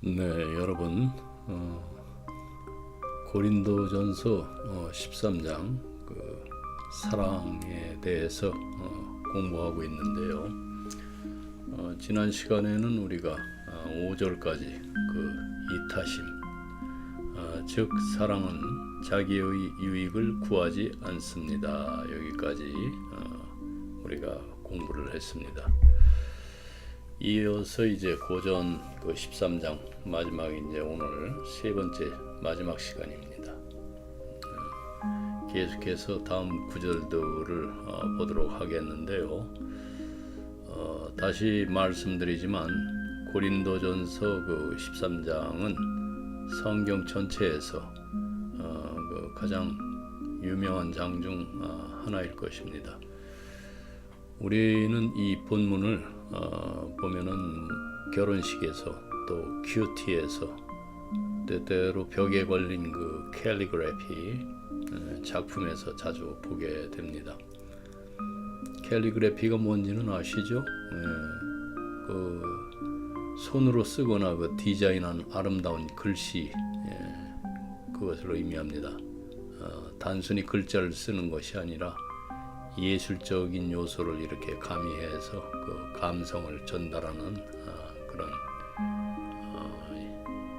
네, 여러분, 고린도전서 13장 사랑에 대해서 공부하고 있는데요. 지난 시간에는 우리가 5절까지 이타심, 즉 사랑은 자기의 유익을 구하지 않습니다. 여기까지 우리가 공부를 했습니다. 이어서 이제 고전 13장 마지막 이제 오늘 세 번째 마지막 시간입니다. 계속해서 다음 구절들을 보도록 하겠는데요. 다시 말씀드리지만 고린도전서 13장은 성경 전체에서 가장 유명한 장 중 하나일 것입니다. 우리는 이 본문을 보면은 결혼식에서 또 큐티에서 때때로 벽에 걸린 캘리그래피 작품에서 자주 보게 됩니다. 캘리그래피가 뭔지는 아시죠? 손으로 쓰거나 디자인한 아름다운 글씨, 그것을 의미합니다. 단순히 글자를 쓰는 것이 아니라 예술적인 요소를 이렇게 가미해서 감성을 전달하는 그런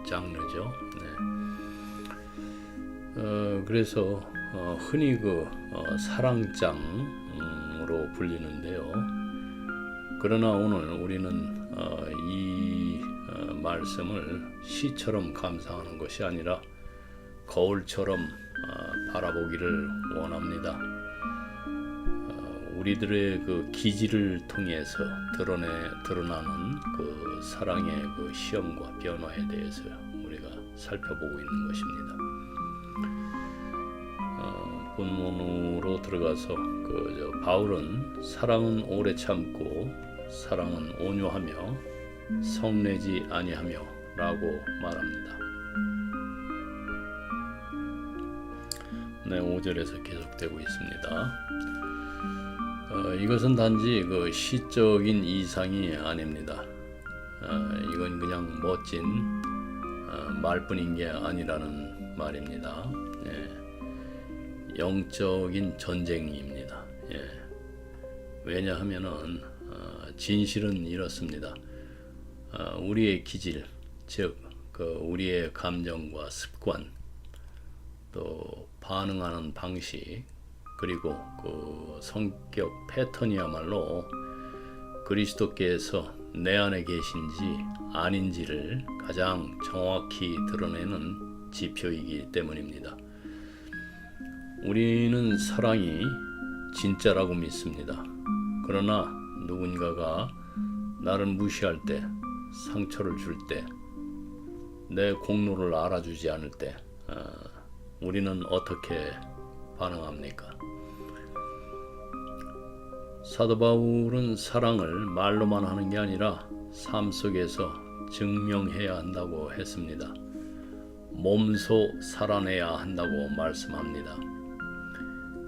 장르죠. 그래서 흔히 사랑장으로 불리는데요. 그러나 오늘 우리는 이 말씀을 시처럼 감상하는 것이 아니라 거울처럼 바라보기를 원합니다. 우리들의 기질을 통해서 드러나는 사랑의 시험과 변화에 대해서 우리가 살펴보고 있는 것입니다. 본문으로 들어가서 바울은 사랑은 오래 참고 사랑은 온유하며 성내지 아니하며 라고 말합니다. 네, 5절에서 계속되고 있습니다. 이것은 단지 시적인 이상이 아닙니다. 이건 그냥 멋진 말뿐인 게 아니라는 말입니다. 영적인 전쟁입니다. 왜냐하면은 진실은 이렇습니다. 우리의 기질, 즉 우리의 감정과 습관, 또 반응하는 방식, 그리고 성격 패턴이야말로 그리스도께서 내 안에 계신지 아닌지를 가장 정확히 드러내는 지표이기 때문입니다. 우리는 사랑이 진짜라고 믿습니다. 그러나 누군가가 나를 무시할 때, 상처를 줄 때, 내 공로를 알아주지 않을 때 우리는 어떻게 반응합니까? 사도 바울은 사랑을 말로만 하는 게 아니라 삶 속에서 증명해야 한다고 했습니다. 몸소 살아내야 한다고 말씀합니다.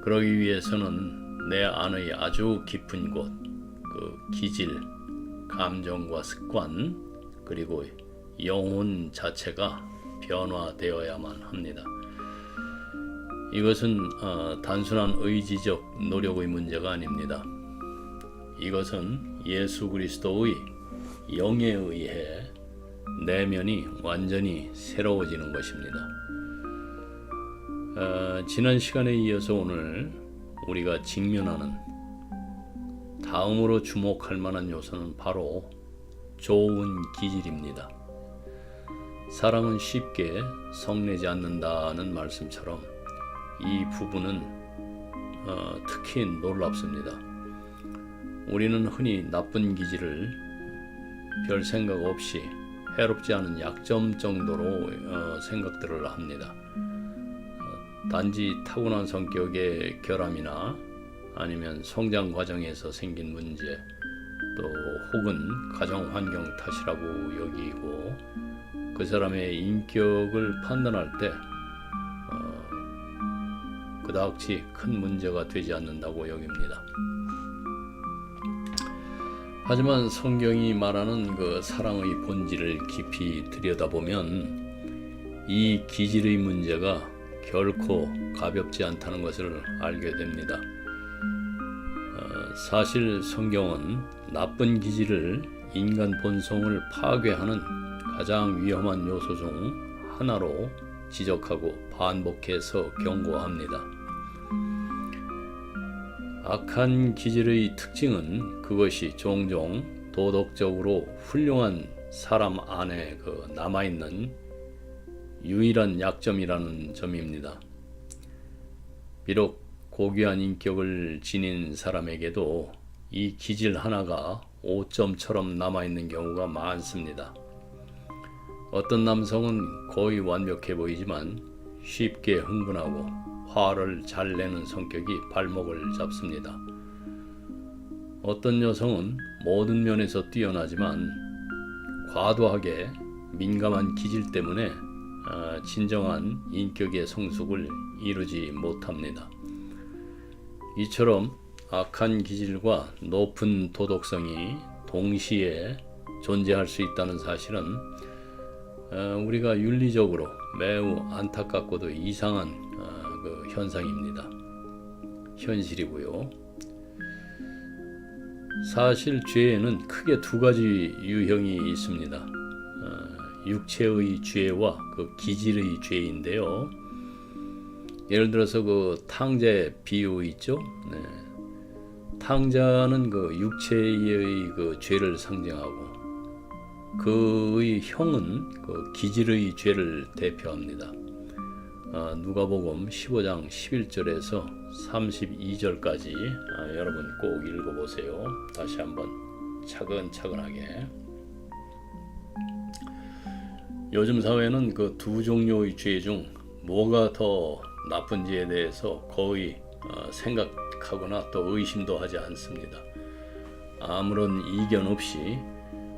그러기 위해서는 내 안의 아주 깊은 곳, 기질, 감정과 습관, 그리고 영혼 자체가 변화되어야만 합니다. 이것은 단순한 의지적 노력의 문제가 아닙니다. 이것은 예수 그리스도의 영에 의해 내면이 완전히 새로워지는 것입니다. 지난 시간에 이어서 오늘 우리가 직면하는 다음으로 주목할 만한 요소는 바로 좋은 기질입니다. 사랑은 쉽게 성내지 않는다는 말씀처럼 이 부분은 특히 놀랍습니다. 우리는 흔히 나쁜 기질을 별 생각 없이 해롭지 않은 약점 정도로 생각들을 합니다. 단지 타고난 성격의 결함이나 아니면 성장 과정에서 생긴 문제, 또 혹은 가정 환경 탓이라고 여기고 그 사람의 인격을 판단할 때 그다지 큰 문제가 되지 않는다고 여깁니다. 하지만 성경이 말하는 그 사랑의 본질을 깊이 들여다보면 이 기질의 문제가 결코 가볍지 않다는 것을 알게 됩니다. 사실 성경은 나쁜 기질을 인간 본성을 파괴하는 가장 위험한 요소 중 하나로 지적하고 반복해서 경고합니다. 악한 기질의 특징은 그것이 종종 도덕적으로 훌륭한 사람 안에 남아있는 유일한 약점이라는 점입니다. 비록 고귀한 인격을 지닌 사람에게도 이 기질 하나가 오점처럼 남아있는 경우가 많습니다. 어떤 남성은 거의 완벽해 보이지만 쉽게 흥분하고 화를 잘 내는 성격이 발목을 잡습니다. 어떤 여성은 모든 면에서 뛰어나지만 과도하게 민감한 기질 때문에 진정한 인격의 성숙을 이루지 못합니다. 이처럼 악한 기질과 높은 도덕성이 동시에 존재할 수 있다는 사실은 우리가 윤리적으로 매우 안타깝고도 이상한 현상입니다. 현실이고요. 사실 죄에는 크게 두 가지 유형이 있습니다. 육체의 죄와 기질의 죄인데요. 예를 들어서 탕자의 비유 있죠. 네. 탕자는 육체의 죄를 상징하고 그의 형은 기질의 죄를 대표합니다. 누가복음 15장 11절에서 32절까지 여러분 꼭 읽어보세요. 다시 한번 차근차근하게. 요즘 사회는 두 종류의 죄 중 뭐가 더 나쁜지에 대해서 거의 생각하거나 또 의심도 하지 않습니다. 아무런 이견 없이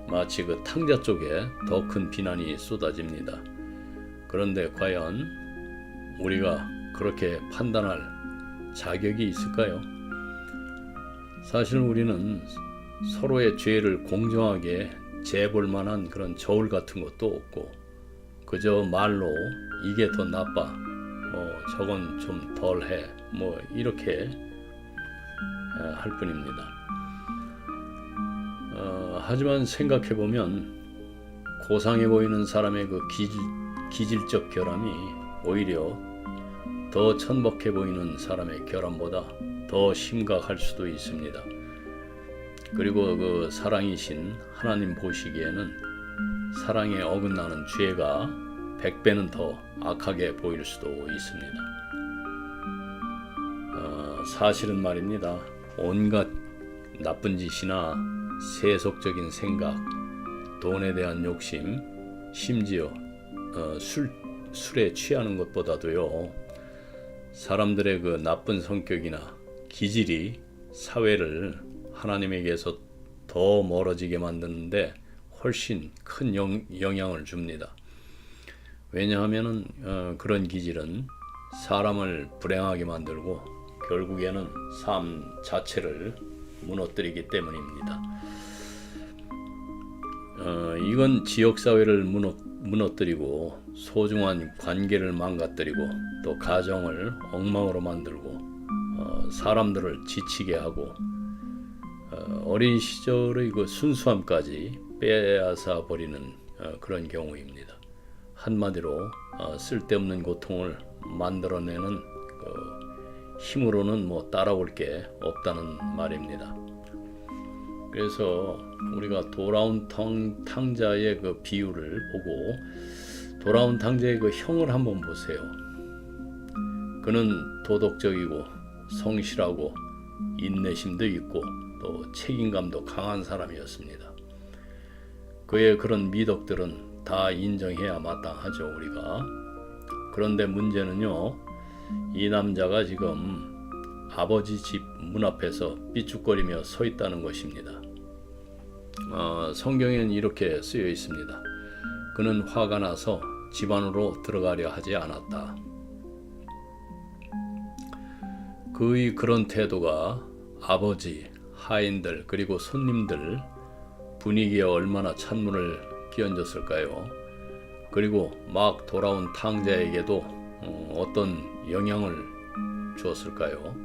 마치 탕자 쪽에 더 큰 비난이 쏟아집니다. 그런데 과연 우리가 그렇게 판단할 자격이 있을까요? 사실 우리는 서로의 죄를 공정하게 재볼 만한 그런 저울 같은 것도 없고 그저 말로 이게 더 나빠, 저건 좀 덜해, 이렇게 할 뿐입니다. 하지만 생각해보면 고상해 보이는 사람의 기질적 결함이 오히려 더 천박해 보이는 사람의 결함보다 더 심각할 수도 있습니다. 그리고 사랑이신 하나님 보시기에는 사랑에 어긋나는 죄가 100배는 더 악하게 보일 수도 있습니다. 사실은 말입니다. 온갖 나쁜 짓이나 세속적인 생각, 돈에 대한 욕심, 심지어 술에 취하는 것보다도요, 사람들의 나쁜 성격이나 기질이 사회를 하나님에게서 더 멀어지게 만드는데 훨씬 큰 영향을 줍니다. 왜냐하면 그런 기질은 사람을 불행하게 만들고 결국에는 삶 자체를 무너뜨리기 때문입니다. 이건 지역사회를 무너뜨리고 소중한 관계를 망가뜨리고 또 가정을 엉망으로 만들고 사람들을 지치게 하고 어린 시절의 순수함까지 빼앗아 버리는 그런 경우입니다. 한마디로 쓸데없는 고통을 만들어내는 힘으로는 따라올 게 없다는 말입니다. 그래서 우리가 돌아온 탕자의 비유를 보고 돌아온 탕자의 형을 한번 보세요. 그는 도덕적이고 성실하고 인내심도 있고 또 책임감도 강한 사람이었습니다. 그의 그런 미덕들은 다 인정해야 마땅하죠, 우리가. 그런데 문제는요, 이 남자가 지금 아버지 집 문 앞에서 삐죽거리며 서 있다는 것입니다. 성경에는 이렇게 쓰여 있습니다. 그는 화가 나서 집 안으로 들어가려 하지 않았다. 그의 그런 태도가 아버지, 하인들 그리고 손님들 분위기에 얼마나 찬물을 끼얹었을까요? 그리고 막 돌아온 탕자에게도 어떤 영향을 주었을까요?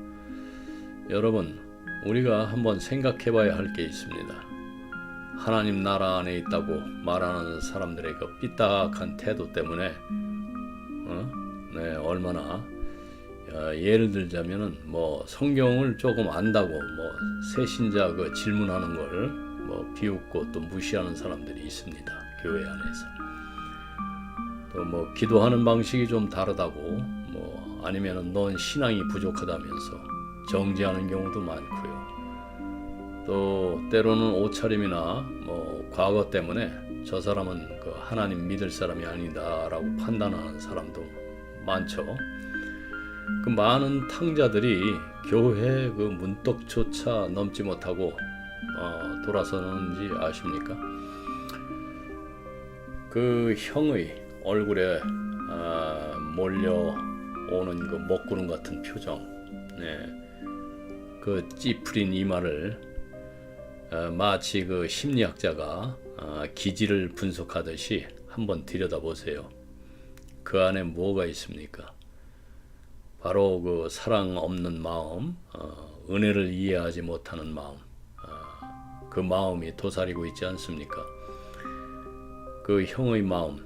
여러분, 우리가 한번 생각해 봐야 할 게 있습니다. 하나님 나라 안에 있다고 말하는 사람들의 그 삐딱한 태도 때문에 얼마나 예를 들자면은 뭐 성경을 조금 안다고 뭐 새신자 그 질문하는 걸 뭐 비웃고 또 무시하는 사람들이 있습니다. 교회 안에서. 또 뭐 기도하는 방식이 좀 다르다고 뭐 아니면은 넌 신앙이 부족하다면서 정죄하는 경우도 많고요. 또 때로는 옷차림이나 뭐 과거 때문에 저 사람은 그 하나님 믿을 사람이 아니다라고 판단하는 사람도 많죠. 그 많은 탕자들이 교회 그 문턱조차 넘지 못하고 돌아서는지 아십니까? 그 형의 얼굴에 몰려오는 그 먹구름 같은 표정, 그 찌푸린 이마를 마치 그 심리학자가 기질을 분석하듯이 한번 들여다보세요. 그 안에 뭐가 있습니까? 바로 그 사랑 없는 마음, 은혜를 이해하지 못하는 마음, 그 마음이 도사리고 있지 않습니까? 그 형의 마음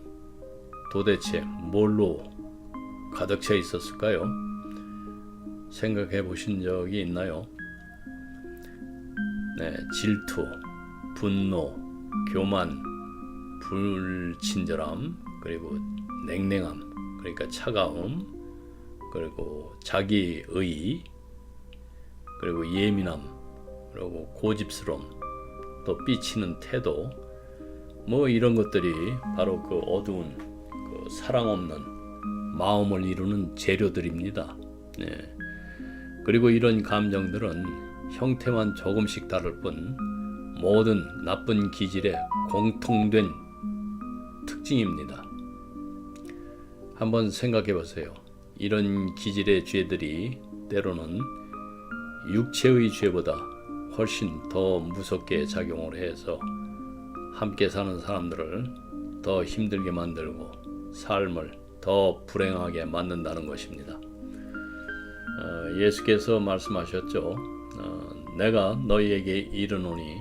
도대체 뭘로 가득 차 있었을까요? 생각해 보신 적이 있나요? 질투, 분노, 교만, 불친절함, 그리고 냉랭함, 그러니까 차가움, 그리고 자기의, 그리고 예민함, 그리고 고집스러움, 또 삐치는 태도, 뭐 이런 것들이 바로 그 어두운 그 사랑 없는 마음을 이루는 재료들입니다. 그리고 이런 감정들은 형태만 조금씩 다를 뿐 모든 나쁜 기질의 공통된 특징입니다. 한번 생각해 보세요. 이런 기질의 죄들이 때로는 육체의 죄보다 훨씬 더 무섭게 작용을 해서 함께 사는 사람들을 더 힘들게 만들고 삶을 더 불행하게 만든다는 것입니다. 예수께서 말씀하셨죠. 내가 너희에게 이르노니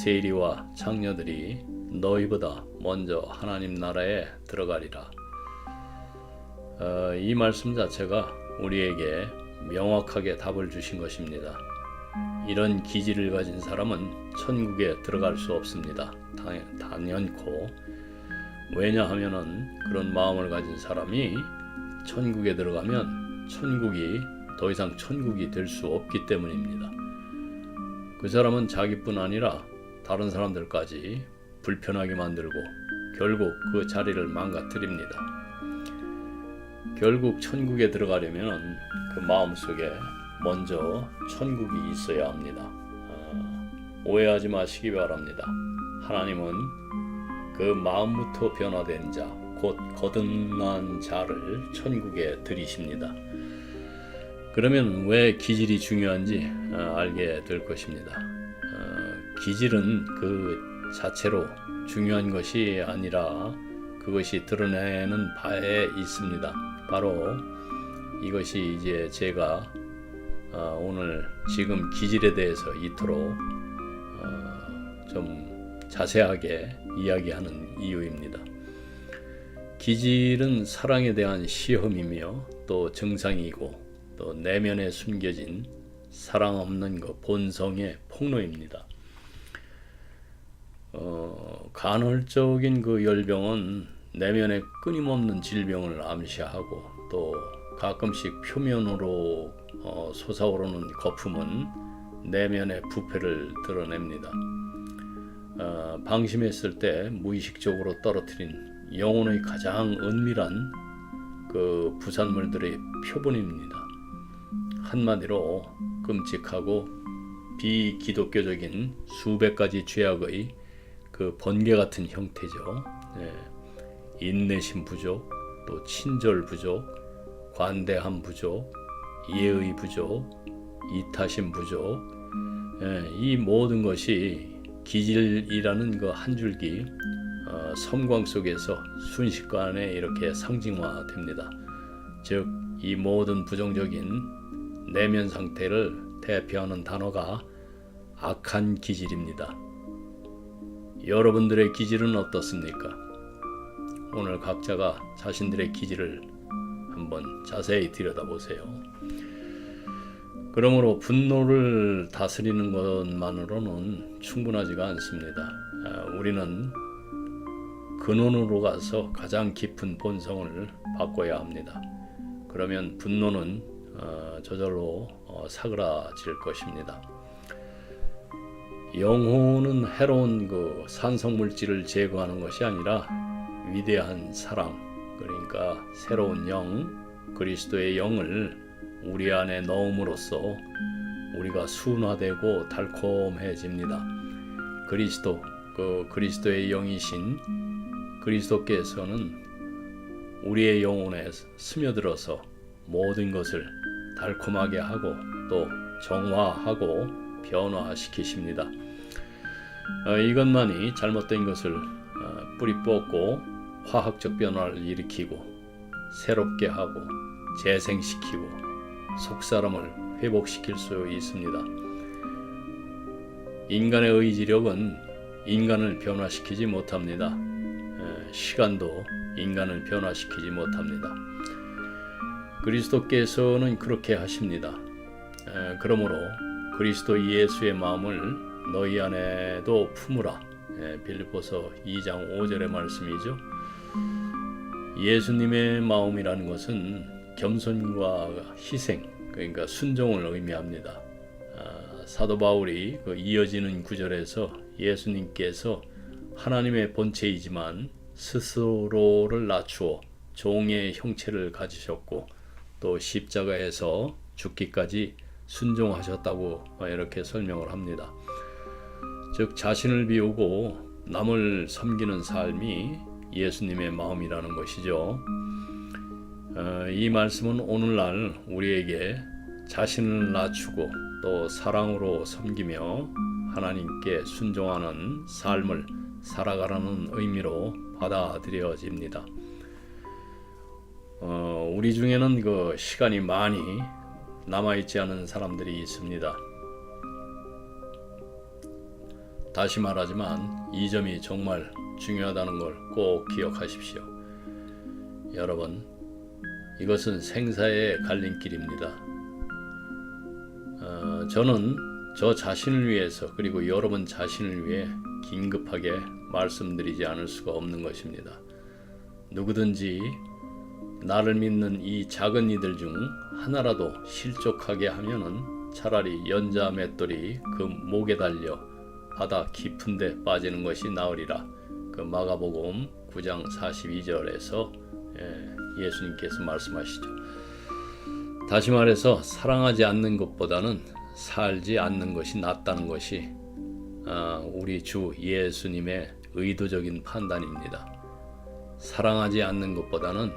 세리와 창녀들이 너희보다 먼저 하나님 나라에 들어가리라. 이 말씀 자체가 우리에게 명확하게 답을 주신 것입니다. 이런 기질을 가진 사람은 천국에 들어갈 수 없습니다. 단연코. 왜냐하면은 그런 마음을 가진 사람이 천국에 들어가면 천국이 더 이상 천국이 될 수 없기 때문입니다. 그 사람은 자기뿐 아니라 다른 사람들까지 불편하게 만들고 결국 그 자리를 망가뜨립니다. 결국 천국에 들어가려면 그 마음속에 먼저 천국이 있어야 합니다. 오해하지 마시기 바랍니다. 하나님은 그 마음부터 변화된 자, 곧 거듭난 자를 천국에 들이십니다. 그러면 왜 기질이 중요한지 알게 될 것입니다. 기질은 그 자체로 중요한 것이 아니라 그것이 드러내는 바에 있습니다. 바로 이것이 이제 제가 오늘 지금 기질에 대해서 이토록 좀 자세하게 이야기하는 이유입니다. 기질은 사랑에 대한 시험이며 또 증상이고 또 내면에 숨겨진 사랑 없는 그 본성의 폭로입니다. 간헐적인 그 열병은 내면의 끊임없는 질병을 암시하고 또 가끔씩 표면으로 솟아오르는 거품은 내면의 부패를 드러냅니다. 방심했을 때 무의식적으로 떨어뜨린 영혼의 가장 은밀한 그 부산물들의 표본입니다. 한마디로 끔찍하고 비기독교적인 수백 가지 죄악의 그 번개 같은 형태죠. 인내심 부족, 또 친절 부족, 관대함 부족, 예의 부족, 이타심 부족, 이 모든 것이 기질이라는 그 한 줄기 섬광 속에서 순식간에 이렇게 상징화됩니다. 즉, 이 모든 부정적인 내면 상태를 대표하는 단어가 악한 기질입니다. 여러분들의 기질은 어떻습니까? 오늘 각자가 자신들의 기질을 한번 자세히 들여다보세요. 그러므로 분노를 다스리는 것만으로는 충분하지가 않습니다. 우리는 근원으로 가서 가장 깊은 본성을 바꿔야 합니다. 그러면 분노는 저절로 사그라질 것입니다. 영혼은 해로운 그 산성 물질을 제거하는 것이 아니라 위대한 사랑, 그러니까 새로운 영, 그리스도의 영을 우리 안에 넣음으로써 우리가 순화되고 달콤해집니다. 그리스도의 영이신 그리스도께서는 우리의 영혼에 스며들어서 모든 것을 달콤하게 하고 또 정화하고 변화시키십니다. 이것만이 잘못된 것을 뿌리 뽑고 화학적 변화를 일으키고 새롭게 하고 재생시키고 속사람을 회복시킬 수 있습니다. 인간의 의지력은 인간을 변화시키지 못합니다. 시간도 인간을 변화시키지 못합니다. 그리스도께서는 그렇게 하십니다. 그러므로 그리스도 예수의 마음을 너희 안에도 품으라. 빌립보서 2장 5절의 말씀이죠. 예수님의 마음이라는 것은 겸손과 희생, 그러니까 순종을 의미합니다. 사도 바울이 그 이어지는 구절에서 예수님께서 하나님의 본체이지만 스스로를 낮추어 종의 형체를 가지셨고 또 십자가에서 죽기까지 순종하셨다고 이렇게 설명을 합니다. 즉, 자신을 비우고 남을 섬기는 삶이 예수님의 마음이라는 것이죠. 이 말씀은 오늘날 우리에게 자신을 낮추고 또 사랑으로 섬기며 하나님께 순종하는 삶을 살아가라는 의미로 받아들여집니다. 우리 중에는 그 시간이 많이 남아있지 않은 사람들이 있습니다. 다시 말하지만 이 점이 정말 중요하다는 걸 꼭 기억하십시오. 여러분, 이것은 생사의 갈림길입니다. 저는 저 자신을 위해서 그리고 여러분 자신을 위해 긴급하게 말씀드리지 않을 수가 없는 것입니다. 누구든지 나를 믿는 이 작은 이들 중 하나라도 실족하게 하면은 차라리 연자 맷돌이 그 목에 달려 바다 깊은 데 빠지는 것이 나으리라. 그 마가복음 9장 42절에서 예수님께서 말씀하시죠. 다시 말해서 사랑하지 않는 것보다는 살지 않는 것이 낫다는 것이 우리 주 예수님의 의도적인 판단입니다. 사랑하지 않는 것보다는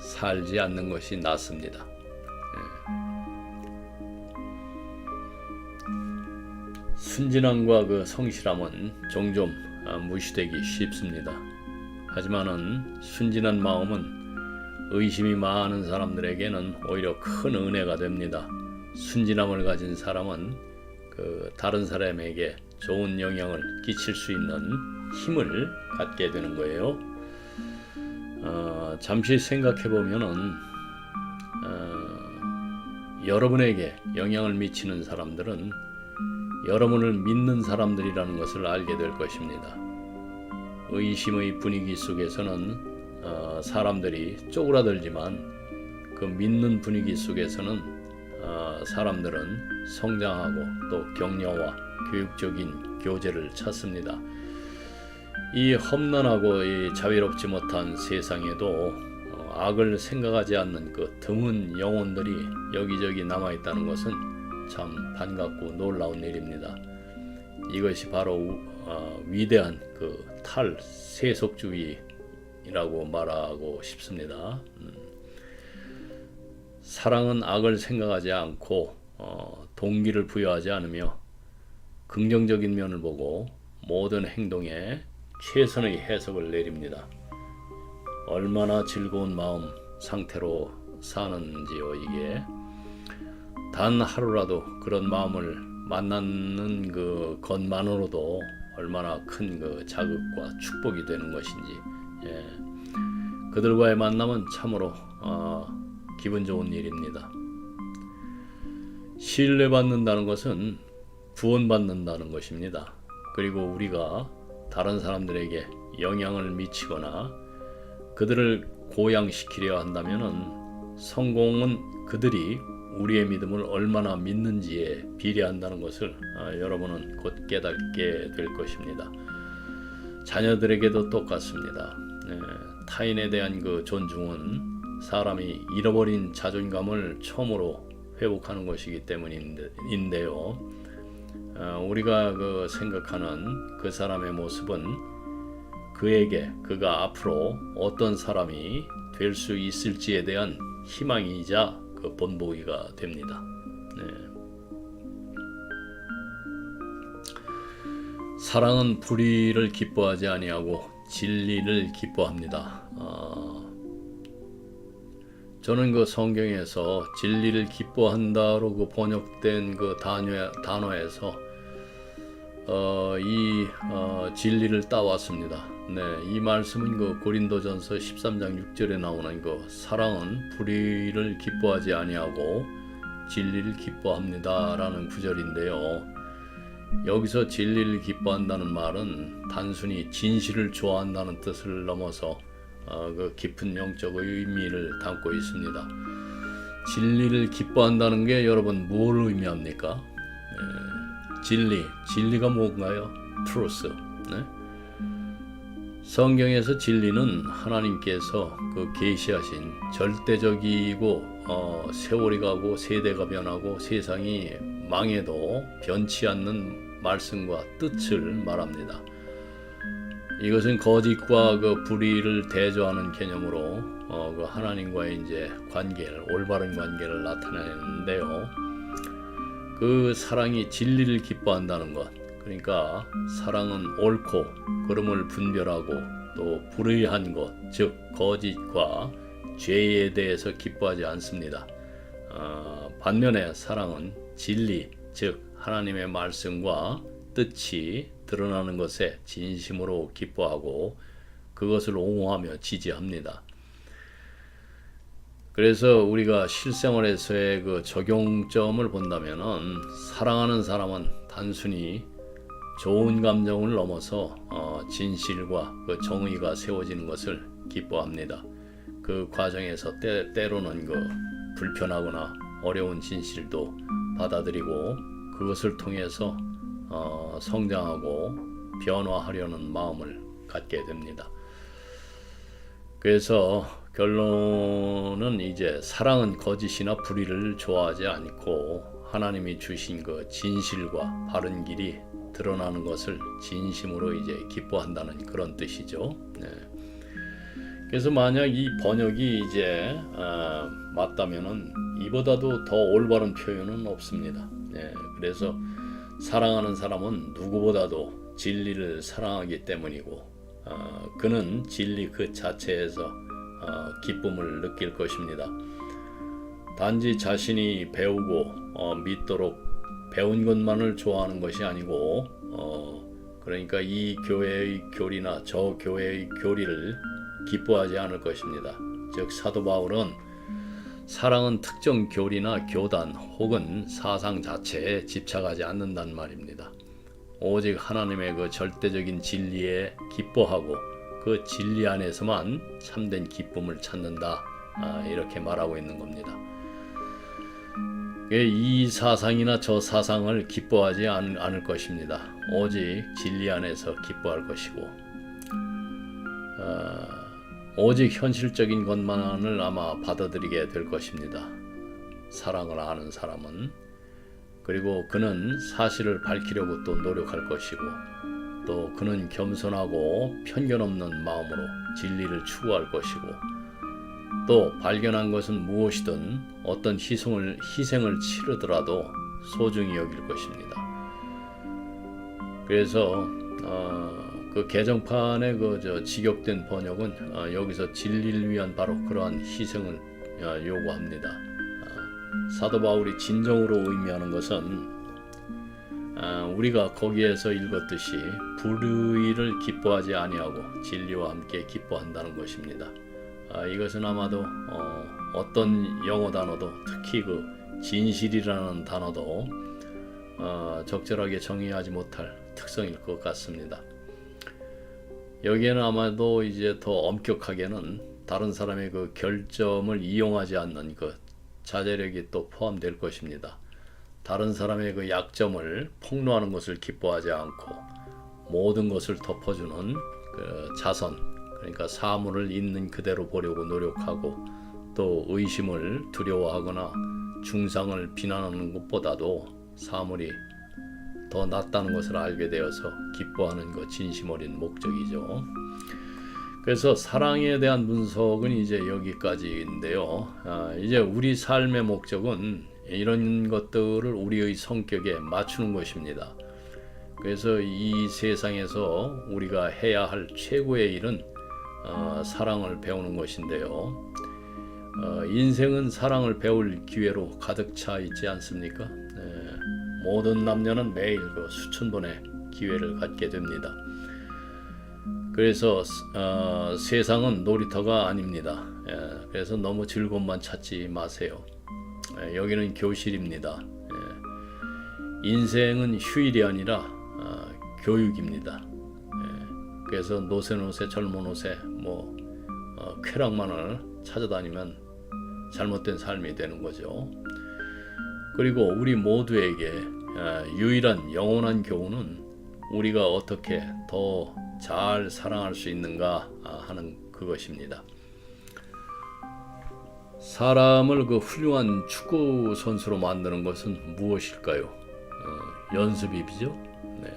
살지 않는 것이 낫습니다. 순진함과 그 성실함은 종종 무시되기 쉽습니다. 하지만은 순진한 마음은 의심이 많은 사람들에게는 오히려 큰 은혜가 됩니다. 순진함을 가진 사람은 그 다른 사람에게 좋은 영향을 끼칠 수 있는 힘을 갖게 되는 거예요. 잠시 생각해 보면은 여러분에게 영향을 미치는 사람들은 여러분을 믿는 사람들이라는 것을 알게 될 것입니다. 의심의 분위기 속에서는 사람들이 쪼그라들지만 그 믿는 분위기 속에서는 사람들은 성장하고 또 격려와 교육적인 교제를 찾습니다. 이 험난하고 이 자비롭지 못한 세상에도 악을 생각하지 않는 그 드문 영혼들이 여기저기 남아있다는 것은 참 반갑고 놀라운 일입니다. 이것이 바로 위대한 그 탈세속주의라고 말하고 싶습니다. 사랑은 악을 생각하지 않고 동기를 부여하지 않으며 긍정적인 면을 보고 모든 행동에 최선의 해석을 내립니다. 얼마나 즐거운 마음 상태로 사는지요. 이게 단 하루라도 그런 마음을 만나는 그 것만으로도 얼마나 큰 그 자극과 축복이 되는 것인지. 예. 그들과의 만남은 참으로 기분 좋은 일입니다. 신뢰받는다는 것은 구원받는다는 것입니다. 그리고 우리가 다른 사람들에게 영향을 미치거나 그들을 고양시키려 한다면은 성공은 그들이 우리의 믿음을 얼마나 믿는지에 비례한다는 것을 여러분은 곧 깨닫게 될 것입니다. 자녀들에게도 똑같습니다. 타인에 대한 그 존중은 사람이 잃어버린 자존감을 처음으로 회복하는 것이기 때문인데요. 우리가 그 생각하는 그 사람의 모습은 그에게 그가 앞으로 어떤 사람이 될 수 있을지에 대한 희망이자 그 본보기가 됩니다. 사랑은 불의를 기뻐하지 아니하고 진리를 기뻐합니다. 저는 그 성경에서 진리를 기뻐한다로 그 번역된 그 단어에서 이 진리를 따왔습니다. 이 말씀은 그 고린도전서 13장 6절에 나오는 그 사랑은 불의를 기뻐하지 아니하고 진리를 기뻐합니다라는 구절인데요. 여기서 진리를 기뻐한다는 말은 단순히 진실을 좋아한다는 뜻을 넘어서 그 깊은 영적 의미를 담고 있습니다. 진리를 기뻐한다는 게 여러분 뭘 의미합니까? 진리가 뭔가요? truth. 성경에서 진리는 하나님께서 그 계시하신 절대적이고 세월이 가고 세대가 변하고 세상이 망해도 변치 않는 말씀과 뜻을 말합니다. 이것은 거짓과 그 불의를 대조하는 개념으로 그 하나님과의 이제 관계를, 올바른 관계를 나타내는데요. 그 사랑이 진리를 기뻐한다는 것, 그러니까 사랑은 옳고 그름을 분별하고 또 불의한 것, 즉 거짓과 죄에 대해서 기뻐하지 않습니다. 반면에 사랑은 진리, 즉 하나님의 말씀과 뜻이 드러나는 것에 진심으로 기뻐하고 그것을 옹호하며 지지합니다. 그래서 우리가 실생활에서의 그 적용점을 본다면은 사랑하는 사람은 단순히 좋은 감정을 넘어서 진실과 그 정의가 세워지는 것을 기뻐합니다. 그 과정에서 때로는 그 불편하거나 어려운 진실도 받아들이고 그것을 통해서 성장하고 변화하려는 마음을 갖게 됩니다. 그래서 결론은 이제 사랑은 거짓이나 불의를 좋아하지 않고 하나님이 주신 그 진실과 바른 길이 드러나는 것을 진심으로 이제 기뻐한다는 그런 뜻이죠. 그래서 만약 이 번역이 이제 맞다면은 이보다도 더 올바른 표현은 없습니다. 그래서 사랑하는 사람은 누구보다도 진리를 사랑하기 때문이고 그는 진리 그 자체에서 기쁨을 느낄 것입니다. 단지 자신이 배우고 믿도록 배운 것만을 좋아하는 것이 아니고 그러니까 이 교회의 교리나 저 교회의 교리를 기뻐하지 않을 것입니다. 즉 사도 바울은 사랑은 특정 교리나 교단 혹은 사상 자체에 집착하지 않는단 말입니다. 오직 하나님의 그 절대적인 진리에 기뻐하고 그 진리 안에서만 참된 기쁨을 찾는다. 이렇게 말하고 있는 겁니다. 이 사상이나 저 사상을 기뻐하지 않을 것입니다. 오직 진리 안에서 기뻐할 것이고 오직 현실적인 것만을 아마 받아들이게 될 것입니다. 사랑을 아는 사람은. 그리고 그는 사실을 밝히려고 또 노력할 것이고 또 그는 겸손하고 편견 없는 마음으로 진리를 추구할 것이고 또 발견한 것은 무엇이든 어떤 희생을 치르더라도 소중히 여길 것입니다. 그래서 그 개정판의 직역된 번역은 여기서 진리를 위한 바로 그러한 희생을 요구합니다. 사도 바울이 진정으로 의미하는 것은 우리가 거기에서 읽었듯이 불의를 기뻐하지 아니하고 진리와 함께 기뻐한다는 것입니다. 이것은 아마도 어떤 영어 단어도, 특히 그 진실이라는 단어도 적절하게 정의하지 못할 특성일 것 같습니다. 여기에는 아마도 이제 더 엄격하게는 다른 사람의 그 결점을 이용하지 않는 그 자제력이 또 포함될 것입니다. 다른 사람의 그 약점을 폭로하는 것을 기뻐하지 않고 모든 것을 덮어주는 그 자선, 그러니까 사물을 있는 그대로 보려고 노력하고 또 의심을 두려워하거나 중상을 비난하는 것보다도 사물이 더 낫다는 것을 알게 되어서 기뻐하는 것, 진심 어린 목적이죠. 그래서 사랑에 대한 분석은 이제 여기까지인데요. 이제 우리 삶의 목적은 이런 것들을 우리의 성격에 맞추는 것입니다. 그래서 이 세상에서 우리가 해야 할 최고의 일은 사랑을 배우는 것인데요. 인생은 사랑을 배울 기회로 가득 차 있지 않습니까? 모든 남녀는 매일 그 수천 번의 기회를 갖게 됩니다. 그래서 세상은 놀이터가 아닙니다. 그래서 너무 즐거움만 찾지 마세요. 여기는 교실입니다. 인생은 휴일이 아니라 교육입니다. 그래서 노세 젊은 옷에 쾌락만을 찾아다니면 잘못된 삶이 되는 거죠. 그리고 우리 모두에게 유일한 영원한 교훈은 우리가 어떻게 더 잘 사랑할 수 있는가 하는 그것입니다. 사람을 그 훌륭한 축구 선수로 만드는 것은 무엇일까요? 연습이죠. 네.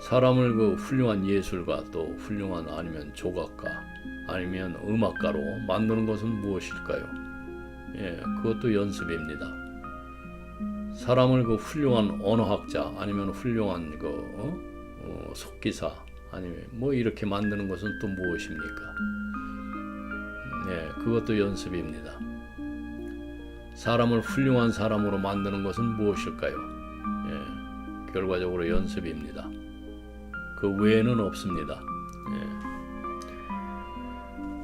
사람을 그 훌륭한 예술가, 또 훌륭한 아니면 조각가, 아니면 음악가로 만드는 것은 무엇일까요? 그것도 연습입니다. 사람을 그 훌륭한 언어학자, 아니면 훌륭한 속기사, 아니면 이렇게 만드는 것은 또 무엇입니까? 그것도 연습입니다. 사람을 훌륭한 사람으로 만드는 것은 무엇일까요? 결과적으로 연습입니다. 그 외에는 없습니다.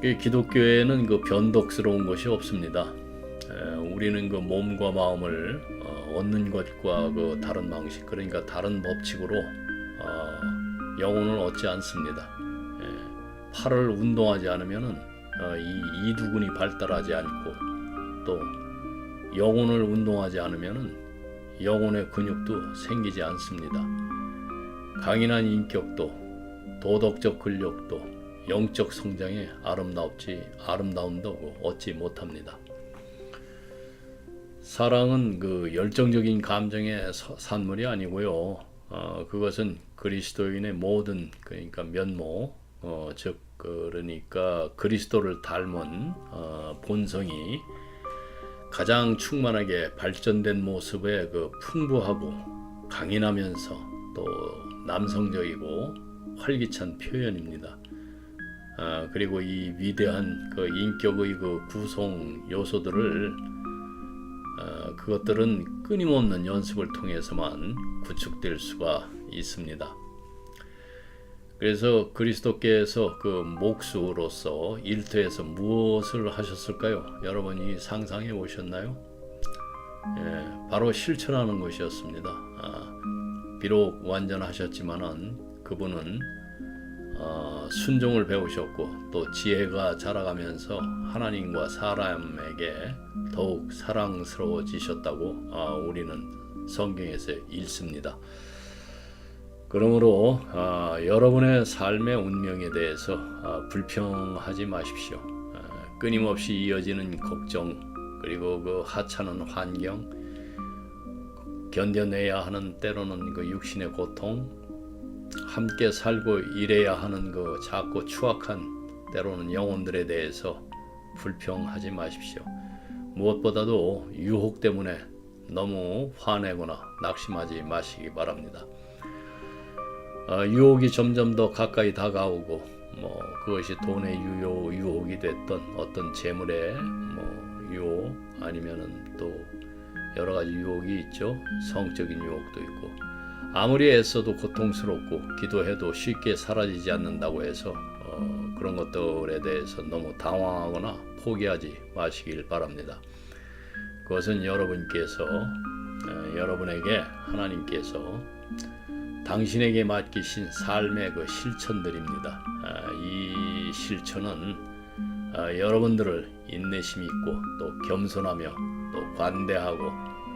기독교에는 그 변덕스러운 것이 없습니다. 우리는 그 몸과 마음을 얻는 것과 그 다른 방식, 그러니까 다른 법칙으로 영혼을 얻지 않습니다. 팔을 운동하지 않으면은 이 이두근이 발달하지 않고, 또 영혼을 운동하지 않으면은 영혼의 근육도 생기지 않습니다. 강인한 인격도, 도덕적 근력도, 영적 성장에 아름다움도 얻지 못합니다. 사랑은 그 열정적인 감정의 산물이 아니고요. 그것은 그리스도인의 모든, 그러니까 면모, 즉 그러니까 그리스도를 닮은 본성이 가장 충만하게 발전된 모습의 그 풍부하고 강인하면서 또 남성적이고 활기찬 표현입니다. 그리고 이 위대한 그 인격의 그 구성 요소들을 그것들은 끊임없는 연습을 통해서만 구축될 수가 있습니다. 그래서 그리스도께서 그 목수로서 일터에서 무엇을 하셨을까요? 여러분이 상상해 보셨나요? 바로 실천하는 것이었습니다. 비록 완전하셨지만은 그분은 순종을 배우셨고 또 지혜가 자라가면서 하나님과 사람에게 더욱 사랑스러워지셨다고 우리는 성경에서 읽습니다. 그러므로 여러분의 삶의 운명에 대해서 불평하지 마십시오. 끊임없이 이어지는 걱정, 그리고 그 하찮은 환경, 견뎌내야 하는 때로는 그 육신의 고통, 함께 살고 일해야 하는 그 작고 추악한 때로는 영혼들에 대해서 불평하지 마십시오. 무엇보다도 유혹 때문에 너무 화내거나 낙심하지 마시기 바랍니다. 유혹이 점점 더 가까이 다가오고 그것이 돈의 유혹이 됐던 어떤 재물의 유혹 아니면은 또 여러 가지 유혹이 있죠. 성적인 유혹도 있고 아무리 애써도 고통스럽고 기도해도 쉽게 사라지지 않는다고 해서 그런 것들에 대해서 너무 당황하거나 포기하지 마시길 바랍니다. 그것은 여러분에게 하나님께서 당신에게 맡기신 삶의 그 실천들입니다. 이 실천은 여러분들을 인내심 있고 또 겸손하며 또 관대하고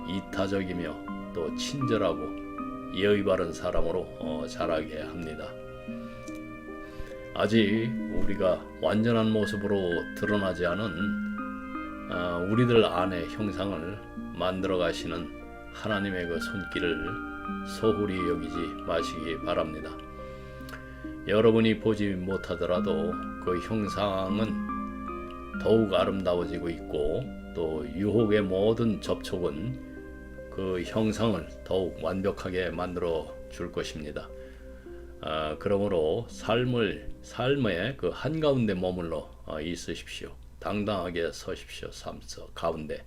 이타적이며 또 친절하고 예의 바른 사람으로 자라게 합니다. 아직 우리가 완전한 모습으로 드러나지 않은 우리들 안의 형상을 만들어 가시는 하나님의 그 손길을 소홀히 여기지 마시기 바랍니다. 여러분이 보지 못하더라도 그 형상은 더욱 아름다워지고 있고 또 유혹의 모든 접촉은 그 형상을 더욱 완벽하게 만들어 줄 것입니다. 그러므로 삶의 그 한가운데 머물러 있으십시오. 당당하게 서십시오. 삶 가운데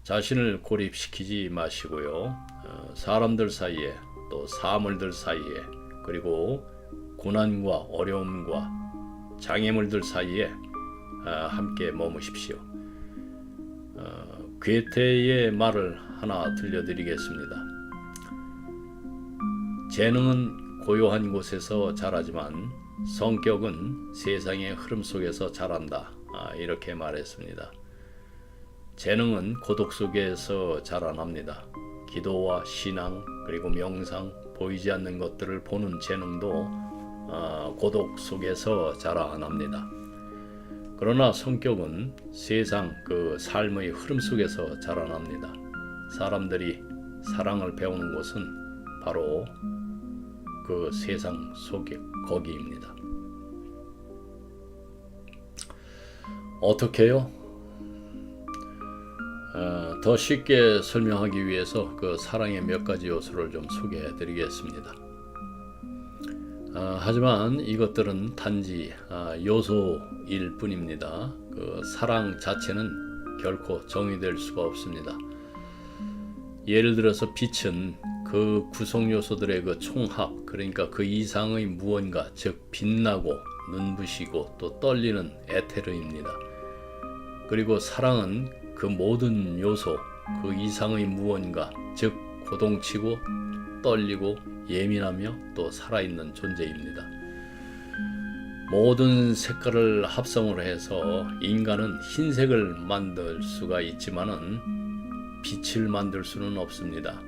자신을 고립시키지 마시고요. 사람들 사이에 또 사물들 사이에 그리고 고난과 어려움과 장애물들 사이에 함께 머무십시오. 괴테의 말을 하나 들려드리겠습니다. 재능은 고요한 곳에서 자라지만 성격은 세상의 흐름 속에서 자란다. 이렇게 말했습니다. 재능은 고독 속에서 자라납니다. 기도와 신앙 그리고 명상, 보이지 않는 것들을 보는 재능도 고독 속에서 자라납니다. 그러나 성격은 세상 그 삶의 흐름 속에서 자라납니다. 사람들이 사랑을 배우는 곳은 바로 그 세상 속에 거기입니다. 어떻게요? 더 쉽게 설명하기 위해서 그 사랑의 몇 가지 요소를 좀 소개해 드리겠습니다. 하지만 이것들은 단지 요소일 뿐입니다. 그 사랑 자체는 결코 정의될 수가 없습니다. 예를 들어서 빛은 그 구성 요소들의 그 총합, 그러니까 그 이상의 무언가, 즉 빛나고 눈부시고 또 떨리는 에테르입니다. 그리고 사랑은 그 모든 요소, 그 이상의 무언가, 즉 고동치고 떨리고 예민하며 또 살아있는 존재입니다. 모든 색깔을 합성을 해서 인간은 흰색을 만들 수가 있지만은 빛을 만들 수는 없습니다.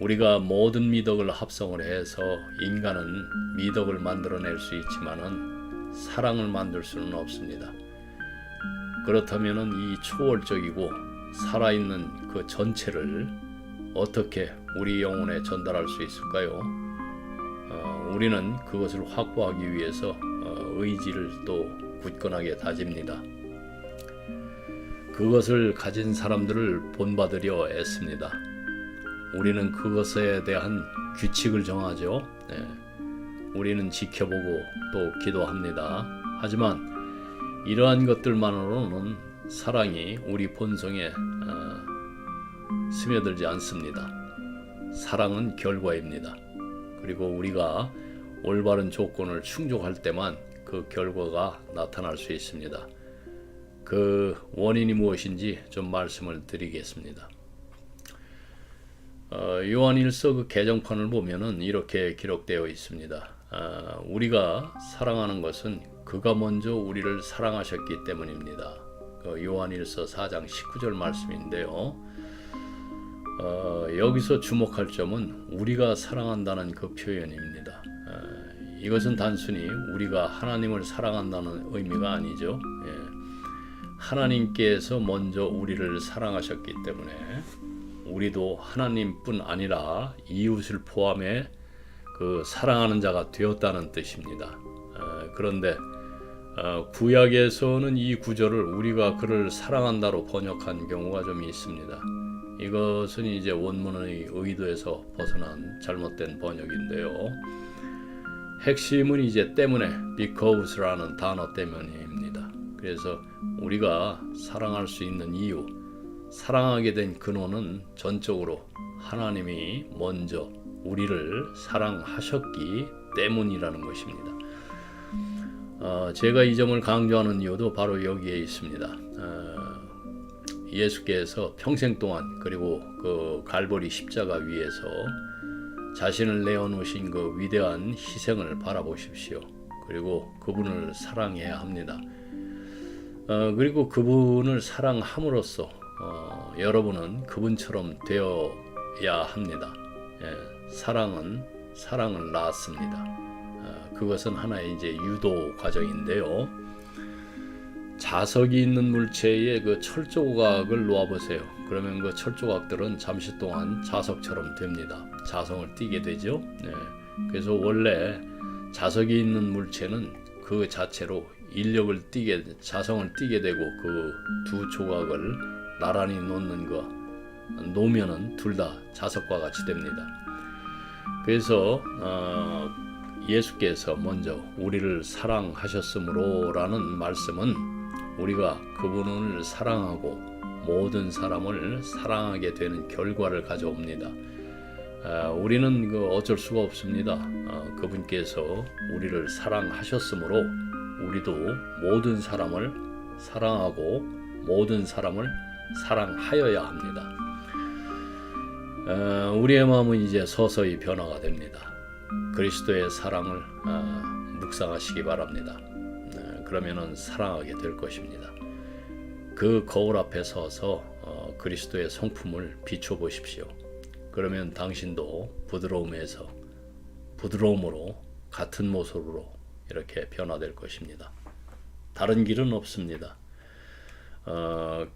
우리가 모든 미덕을 합성을 해서 인간은 미덕을 만들어낼 수 있지만은 사랑을 만들 수는 없습니다. 그렇다면은 이 초월적이고 살아있는 그 전체를 어떻게 우리 영혼에 전달할 수 있을까요? 우리는 그것을 확보하기 위해서 의지를 또 굳건하게 다집니다. 그것을 가진 사람들을 본받으려 애씁니다. 우리는 그것에 대한 규칙을 정하죠. 우리는 지켜보고 또 기도합니다. 하지만 이러한 것들만으로는 사랑이 우리 본성에 스며들지 않습니다. 사랑은 결과입니다. 그리고 우리가 올바른 조건을 충족할 때만 그 결과가 나타날 수 있습니다. 그 원인이 무엇인지 좀 말씀을 드리겠습니다. 요한일서 그 개정판을 보면은 이렇게 기록되어 있습니다. 우리가 사랑하는 것은 그가 먼저 우리를 사랑하셨기 때문입니다. 요한일서 4장 19절 말씀인데요. 여기서 주목할 점은 우리가 사랑한다는 그 표현입니다. 이것은 단순히 우리가 하나님을 사랑한다는 의미가 아니죠. 하나님께서 먼저 우리를 사랑하셨기 때문에 우리도 하나님뿐 아니라 이웃을 포함해 그 사랑하는 자가 되었다는 뜻입니다. 그런데 구약에서는 이 구절을 우리가 그를 사랑한다로 번역한 경우가 좀 있습니다. 이것은 이제 원문의 의도에서 벗어난 잘못된 번역인데요. 핵심은 이제 때문에 because라는 단어 때문입니다. 그래서 우리가 사랑할 수 있는 이유, 사랑하게 된 근원은 전적으로 하나님이 먼저 우리를 사랑하셨기 때문이라는 것입니다. 제가 이 점을 강조하는 이유도 바로 여기에 있습니다. 예수께서 평생 동안 그리고 그 갈보리 십자가 위에서 자신을 내어놓으신 그 위대한 희생을 바라보십시오. 그리고 그분을 사랑해야 합니다. 그리고 그분을 사랑함으로써 여러분은 그분처럼 되어야 합니다. 사랑은 사랑을 낳습니다. 그것은 하나의 이제 유도 과정인데요. 자석이 있는 물체에 그 철 조각을 놓아보세요. 그러면 그 철 조각들은 잠시 동안 자석처럼 됩니다. 자성을 띠게 되죠. 그래서 원래 자석이 있는 물체는 그 자체로 자성을 띠게 되고 그 두 조각을 나란히 놓으면은 둘 다 자석과 같이 됩니다. 그래서 예수께서 먼저 우리를 사랑하셨으므로라는 말씀은 우리가 그분을 사랑하고 모든 사람을 사랑하게 되는 결과를 가져옵니다. 우리는 어쩔 수가 없습니다. 그분께서 우리를 사랑하셨으므로 우리도 모든 사람을 사랑하고 모든 사람을 사랑하여야 합니다. 우리의 마음은 이제 서서히 변화가 됩니다. 그리스도의 사랑을 묵상하시기 바랍니다. 그러면은 사랑하게 될 것입니다. 그 거울 앞에 서서 그리스도의 성품을 비춰보십시오. 그러면 당신도 부드러움으로 같은 모습으로 이렇게 변화될 것입니다. 다른 길은 없습니다.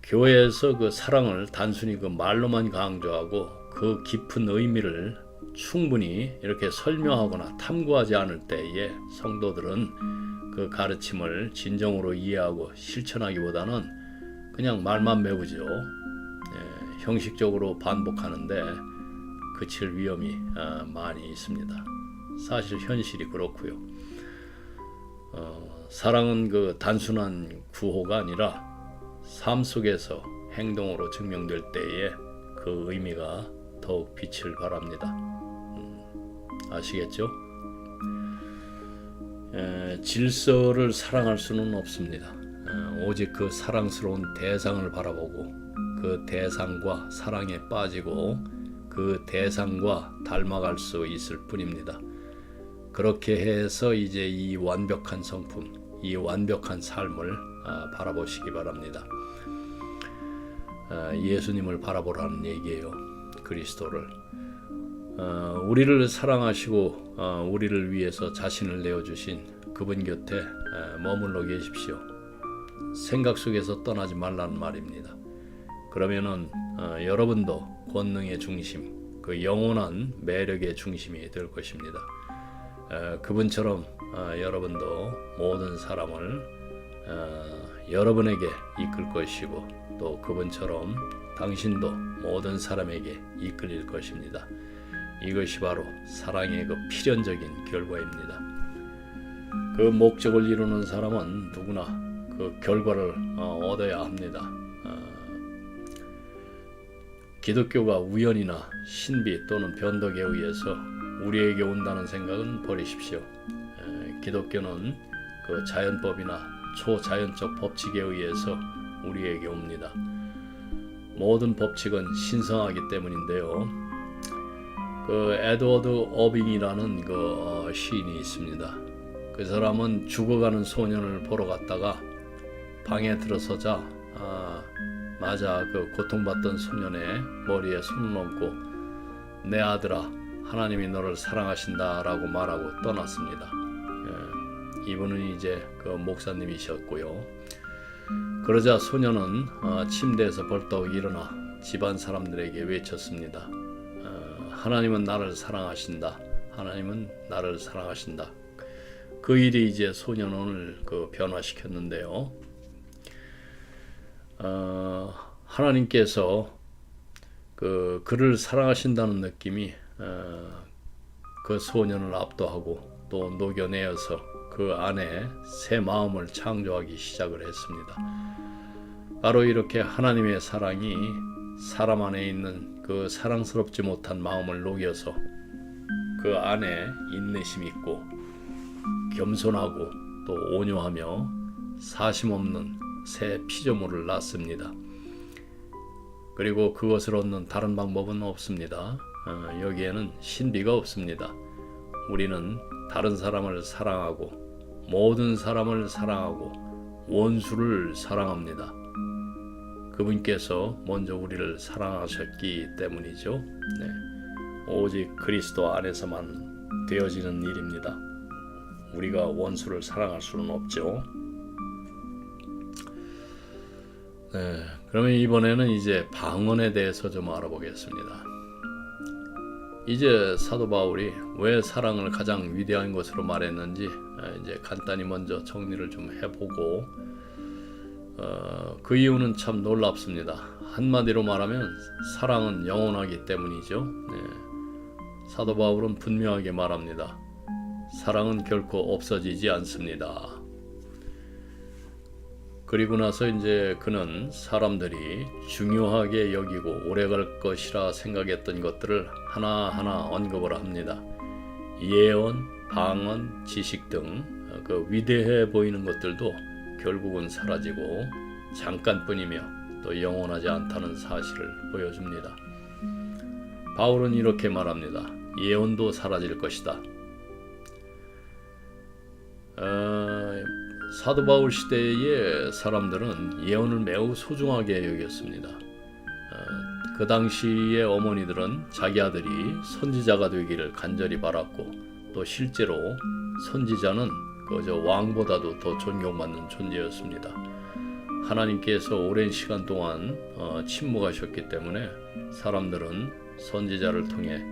교회에서 그 사랑을 단순히 그 말로만 강조하고 그 깊은 의미를 충분히 이렇게 설명하거나 탐구하지 않을 때에 성도들은 그 가르침을 진정으로 이해하고 실천하기보다는 그냥 말만 배우죠. 형식적으로 반복하는데 그칠 위험이 많이 있습니다. 사실 현실이 그렇고요. 사랑은 그 단순한 구호가 아니라 삶 속에서 행동으로 증명될 때에 그 의미가 더욱 빛을 발합니다. 아시겠죠? 질서를 사랑할 수는 없습니다. 오직 그 사랑스러운 대상을 바라보고 그 대상과 사랑에 빠지고 그 대상과 닮아갈 수 있을 뿐입니다. 그렇게 해서 이제 이 완벽한 성품, 이 완벽한 삶을 바라보시기 바랍니다. 예수님을 바라보라는 얘기예요. 그리스도를. 우리를 사랑하시고 우리를 위해서 자신을 내어주신 그분 곁에 머물러 계십시오. 생각 속에서 떠나지 말라는 말입니다. 그러면은 여러분도 권능의 중심, 그 영원한 매력의 중심이 될 것입니다. 그분처럼 여러분도 모든 사람을 여러분에게 이끌 것이고 또 그분처럼 당신도 모든 사람에게 이끌릴 것입니다. 이것이 바로 사랑의 그 필연적인 결과입니다. 그 목적을 이루는 사람은 누구나 그 결과를 얻어야 합니다. 기독교가 우연이나 신비 또는 변덕에 의해서 우리에게 온다는 생각은 버리십시오. 기독교는 그 자연법이나 초자연적 법칙에 의해서 우리에게 옵니다. 모든 법칙은 신성하기 때문인데요. 그 에드워드 어빙이라는 그 시인이 있습니다. 그 사람은 죽어가는 소년을 보러 갔다가 방에 들어서자 맞아 그 고통받던 소년의 머리에 손을 얹고 내 아들아 하나님이 너를 사랑하신다라고 말하고 떠났습니다. 이분은 이제 그 목사님이셨고요. 그러자 소년은 침대에서 벌떡 일어나 집안 사람들에게 외쳤습니다. 하나님은 나를 사랑하신다. 하나님은 나를 사랑하신다. 그 일이 이제 소년을 그 변화시켰는데요. 하나님께서 그를 사랑하신다는 느낌이 그 소년을 압도하고 또 녹여내어서 그 안에 새 마음을 창조하기 시작을 했습니다. 바로 이렇게 하나님의 사랑이 사람 안에 있는 그 사랑스럽지 못한 마음을 녹여서 그 안에 인내심 있고 겸손하고 또 온유하며 사심 없는 새 피조물을 낳습니다. 그리고 그것을 얻는 다른 방법은 없습니다. 여기에는 신비가 없습니다. 우리는 다른 사람을 사랑하고 모든 사람을 사랑하고 원수를 사랑합니다. 그분께서 먼저 우리를 사랑하셨기 때문이죠. 네. 오직 그리스도 안에서만 되어지는 일입니다. 우리가 원수를 사랑할 수는 없죠. 네, 그러면 이번에는 이제 방언에 대해서 좀 알아보겠습니다. 이제 사도 바울이 왜 사랑을 가장 위대한 것으로 말했는지 이제 간단히 먼저 정리를 좀 해보고 그 이유는 참 놀랍습니다. 한마디로 말하면 사랑은 영원하기 때문이죠. 네. 사도 바울은 분명하게 말합니다. 사랑은 결코 없어지지 않습니다. 그리고 나서 이제 그는 사람들이 중요하게 여기고 오래갈 것이라 생각했던 것들을 하나하나 언급을 합니다. 예언, 방언, 지식 등 그 위대해 보이는 것들도 결국은 사라지고 잠깐뿐이며 또 영원하지 않다는 사실을 보여줍니다. 바울은 이렇게 말합니다. 예언도 사라질 것이다. 사도 바울 시대의 사람들은 예언을 매우 소중하게 여겼습니다. 그 당시의 어머니들은 자기 아들이 선지자가 되기를 간절히 바랐고 또 실제로 선지자는 그저 왕보다도 더 존경받는 존재였습니다. 하나님께서 오랜 시간 동안 침묵하셨기 때문에 사람들은 선지자를 통해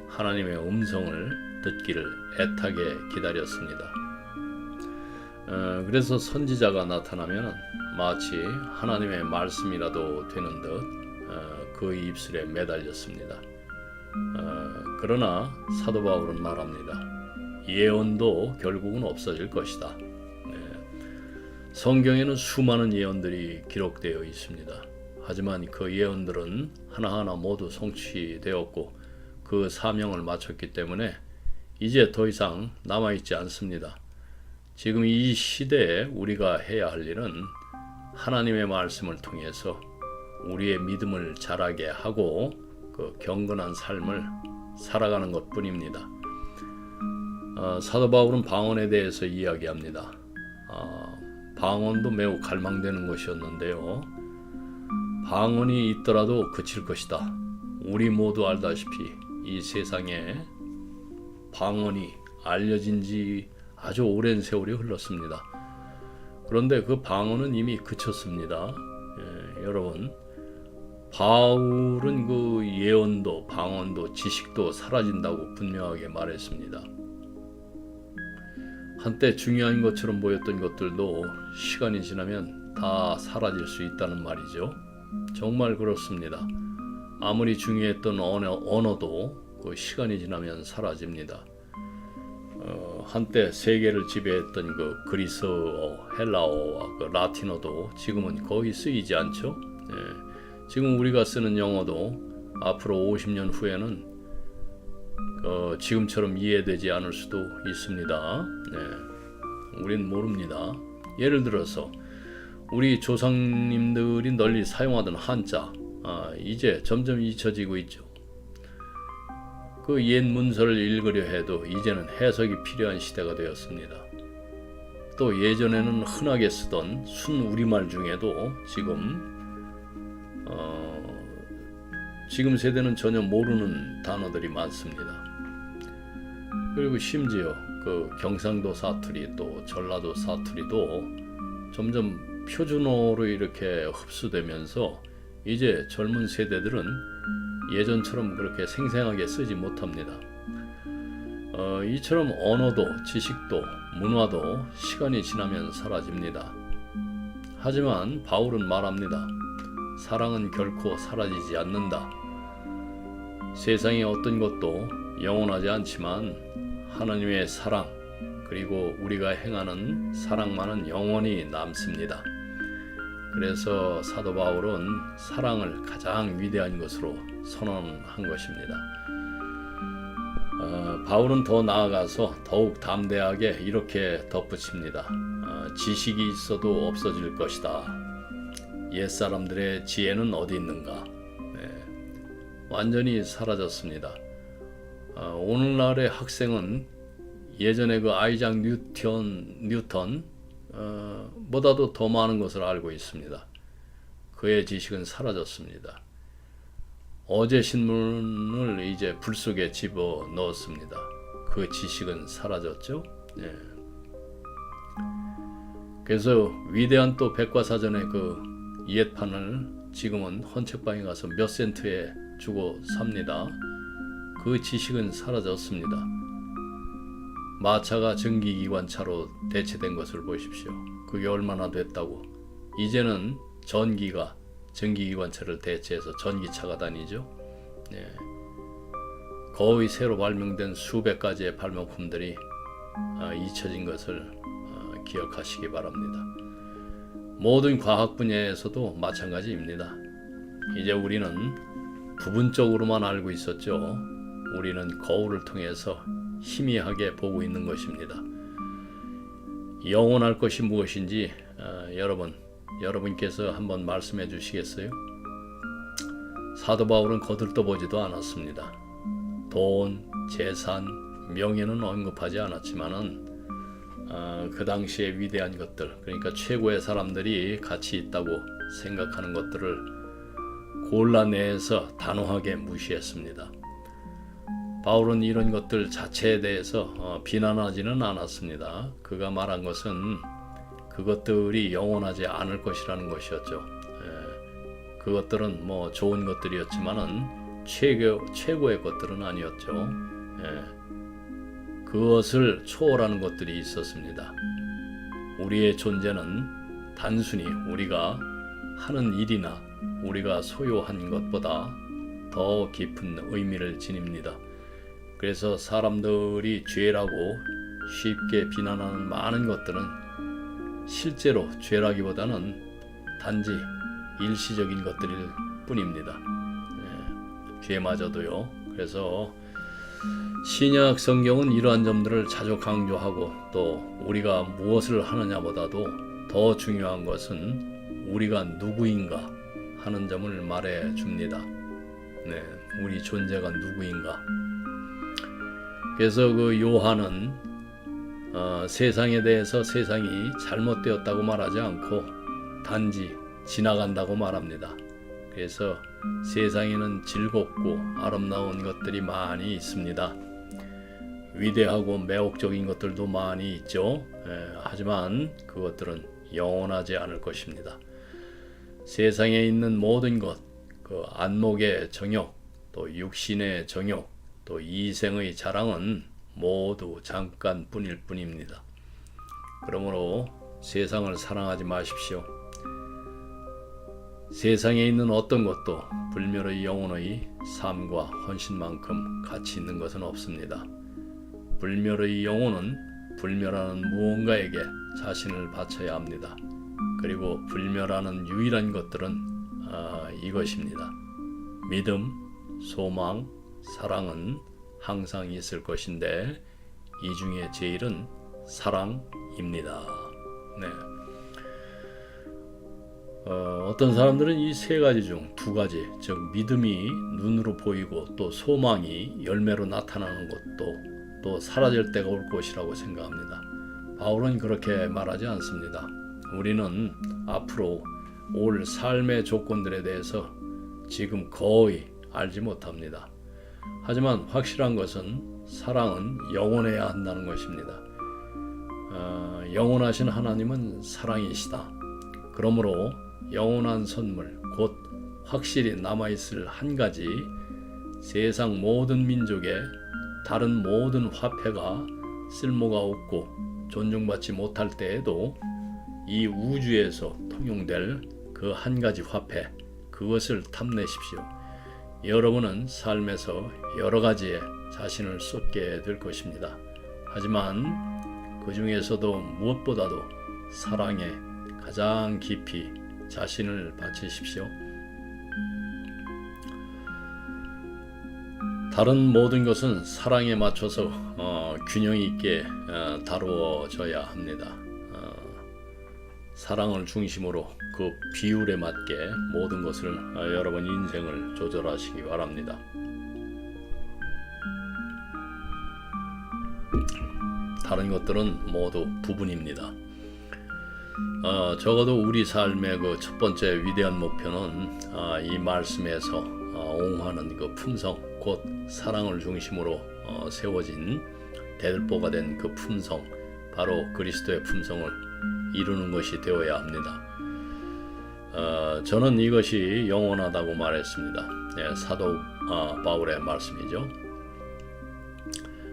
하나님의 음성을 듣기를 애타게 기다렸습니다. 그래서 선지자가 나타나면 마치 하나님의 말씀이라도 되는 듯 그 입술에 매달렸습니다. 그러나 사도 바울은 말합니다. 예언도 결국은 없어질 것이다. 성경에는 수많은 예언들이 기록되어 있습니다. 하지만 그 예언들은 하나하나 모두 성취되었고 그 사명을 마쳤기 때문에 이제 더 이상 남아있지 않습니다. 지금 이 시대에 우리가 해야 할 일은 하나님의 말씀을 통해서 우리의 믿음을 자라게 하고 그 경건한 삶을 살아가는 것뿐입니다. 사도 바울은 방언에 대해서 이야기합니다. 방언도 매우 갈망되는 것이었는데요. 방언이 있더라도 그칠 것이다. 우리 모두 알다시피 이 세상에 방언이 알려진 지 아주 오랜 세월이 흘렀습니다. 그런데 그 방언은 이미 그쳤습니다. 여러분, 바울은 그 예언도 방언도 지식도 사라진다고 분명하게 말했습니다. 한때 중요한 것처럼 보였던 것들도 시간이 지나면 다 사라질 수 있다는 말이죠. 정말 그렇습니다. 아무리 중요했던 언어도 그 시간이 지나면 사라집니다. 한때 세계를 지배했던 그 그리스어, 헬라어와 그 라틴어도 지금은 거의 쓰이지 않죠. 지금 우리가 쓰는 영어도 앞으로 50년 후에는 지금처럼 이해되지 않을 수도 있습니다. 우린 모릅니다. 예를 들어서 우리 조상님들이 널리 사용하던 한자, 이제 점점 잊혀지고 있죠. 그 옛 문서를 읽으려 해도 이제는 해석이 필요한 시대가 되었습니다. 또 예전에는 흔하게 쓰던 순우리말 중에도 지금 세대는 전혀 모르는 단어들이 많습니다. 그리고 심지어 그 경상도 사투리 또 전라도 사투리도 점점 표준어로 이렇게 흡수되면서 이제 젊은 세대들은 예전처럼 그렇게 생생하게 쓰지 못합니다. 이처럼 언어도 지식도 문화도 시간이 지나면 사라집니다. 하지만 바울은 말합니다. 사랑은 결코 사라지지 않는다. 세상의 어떤 것도 영원하지 않지만 하나님의 사랑 그리고 우리가 행하는 사랑만은 영원히 남습니다. 그래서 사도 바울은 사랑을 가장 위대한 것으로 선언한 것입니다. 바울은 더 나아가서 더욱 담대하게 이렇게 덧붙입니다. 지식이 있어도 없어질 것이다. 옛사람들의 지혜는 어디 있는가? 완전히 사라졌습니다. 오늘날의 학생은 예전에 그 아이작 뉴턴 보다도 더 많은 것을 알고 있습니다. 그의 지식은 사라졌습니다. 어제 신문을 이제 불 속에 집어 넣었습니다. 그 지식은 사라졌죠. 그래서 위대한 또 백과사전의 그 옛판을 지금은 헌책방에 가서 몇 센트에 주고 삽니다. 그 지식은 사라졌습니다. 마차가 전기기관차로 대체된 것을 보십시오. 그게 얼마나 됐다고. 이제는 전기기관차를 대체해서 전기차가 다니죠. 거의 새로 발명된 수백 가지의 발명품들이 잊혀진 것을 기억하시기 바랍니다. 모든 과학 분야에서도 마찬가지입니다. 이제 우리는 부분적으로만 알고 있었죠. 우리는 거울을 통해서 희미하게 보고 있는 것입니다. 영원할 것이 무엇인지 여러분께서 한번 말씀해 주시겠어요? 사도 바울은 거들떠보지도 않았습니다. 돈, 재산, 명예는 언급하지 않았지만은 그 당시의 위대한 것들, 그러니까 최고의 사람들이 가치 있다고 생각하는 것들을 골라내서 단호하게 무시했습니다. 바울은 이런 것들 자체에 대해서 비난하지는 않았습니다. 그가 말한 것은 그것들이 영원하지 않을 것이라는 것이었죠. 그것들은 뭐 좋은 것들이었지만은 최고의 것들은 아니었죠. 그것을 초월하는 것들이 있었습니다. 우리의 존재는 단순히 우리가 하는 일이나 우리가 소유한 것보다 더 깊은 의미를 지닙니다. 그래서 사람들이 죄라고 쉽게 비난하는 많은 것들은 실제로 죄라기보다는 단지 일시적인 것들일 뿐입니다. 죄마저도요. 그래서 신약 성경은 이러한 점들을 자주 강조하고 또 우리가 무엇을 하느냐보다도 더 중요한 것은 우리가 누구인가 하는 점을 말해 줍니다. 우리 존재가 누구인가. 그래서 그 요한은 세상에 대해서 세상이 잘못되었다고 말하지 않고 단지 지나간다고 말합니다. 그래서 세상에는 즐겁고 아름다운 것들이 많이 있습니다. 위대하고 매혹적인 것들도 많이 있죠. 하지만 그것들은 영원하지 않을 것입니다. 세상에 있는 모든 것, 그 안목의 정욕, 또 육신의 정욕, 또 이생의 자랑은 모두 잠깐뿐일 뿐입니다. 그러므로 세상을 사랑하지 마십시오. 세상에 있는 어떤 것도 불멸의 영혼의 삶과 헌신만큼 가치 있는 것은 없습니다. 불멸의 영혼은 불멸하는 무언가에게 자신을 바쳐야 합니다. 그리고 불멸하는 유일한 것들은 이것입니다. 믿음, 소망, 사랑은 항상 있을 것인데 이 중에 제일은 사랑입니다. 어떤 사람들은 이 세 가지 중 두 가지, 즉 믿음이 눈으로 보이고 또 소망이 열매로 나타나는 것도 또 사라질 때가 올 것이라고 생각합니다. 바울은 그렇게 말하지 않습니다. 우리는 앞으로 올 삶의 조건들에 대해서 지금 거의 알지 못합니다. 하지만 확실한 것은 사랑은 영원해야 한다는 것입니다. 영원하신 하나님은 사랑이시다. 그러므로 영원한 선물, 곧 확실히 남아있을 한 가지, 세상 모든 민족의 다른 모든 화폐가 쓸모가 없고 존중받지 못할 때에도 이 우주에서 통용될 그 한 가지 화폐, 그것을 탐내십시오. 여러분은 삶에서 여러 가지에 자신을 쏟게 될 것입니다. 하지만 그 중에서도 무엇보다도 사랑에 가장 깊이 자신을 바치십시오. 다른 모든 것은 사랑에 맞춰서 균형 있게 다루어져야 합니다. 사랑을 중심으로 그 비율에 맞게 모든 것을 여러분 인생을 조절하시기 바랍니다. 다른 것들은 모두 부분입니다. 적어도 우리 삶의 그 첫 번째 위대한 목표는 이 말씀에서 옹호하는 그 품성, 곧 사랑을 중심으로 세워진 대들보가 된 그 품성, 바로 그리스도의 품성을 이루는 것이 되어야 합니다. 저는 이것이 영원하다고 말했습니다. 사도 바울의 말씀이죠.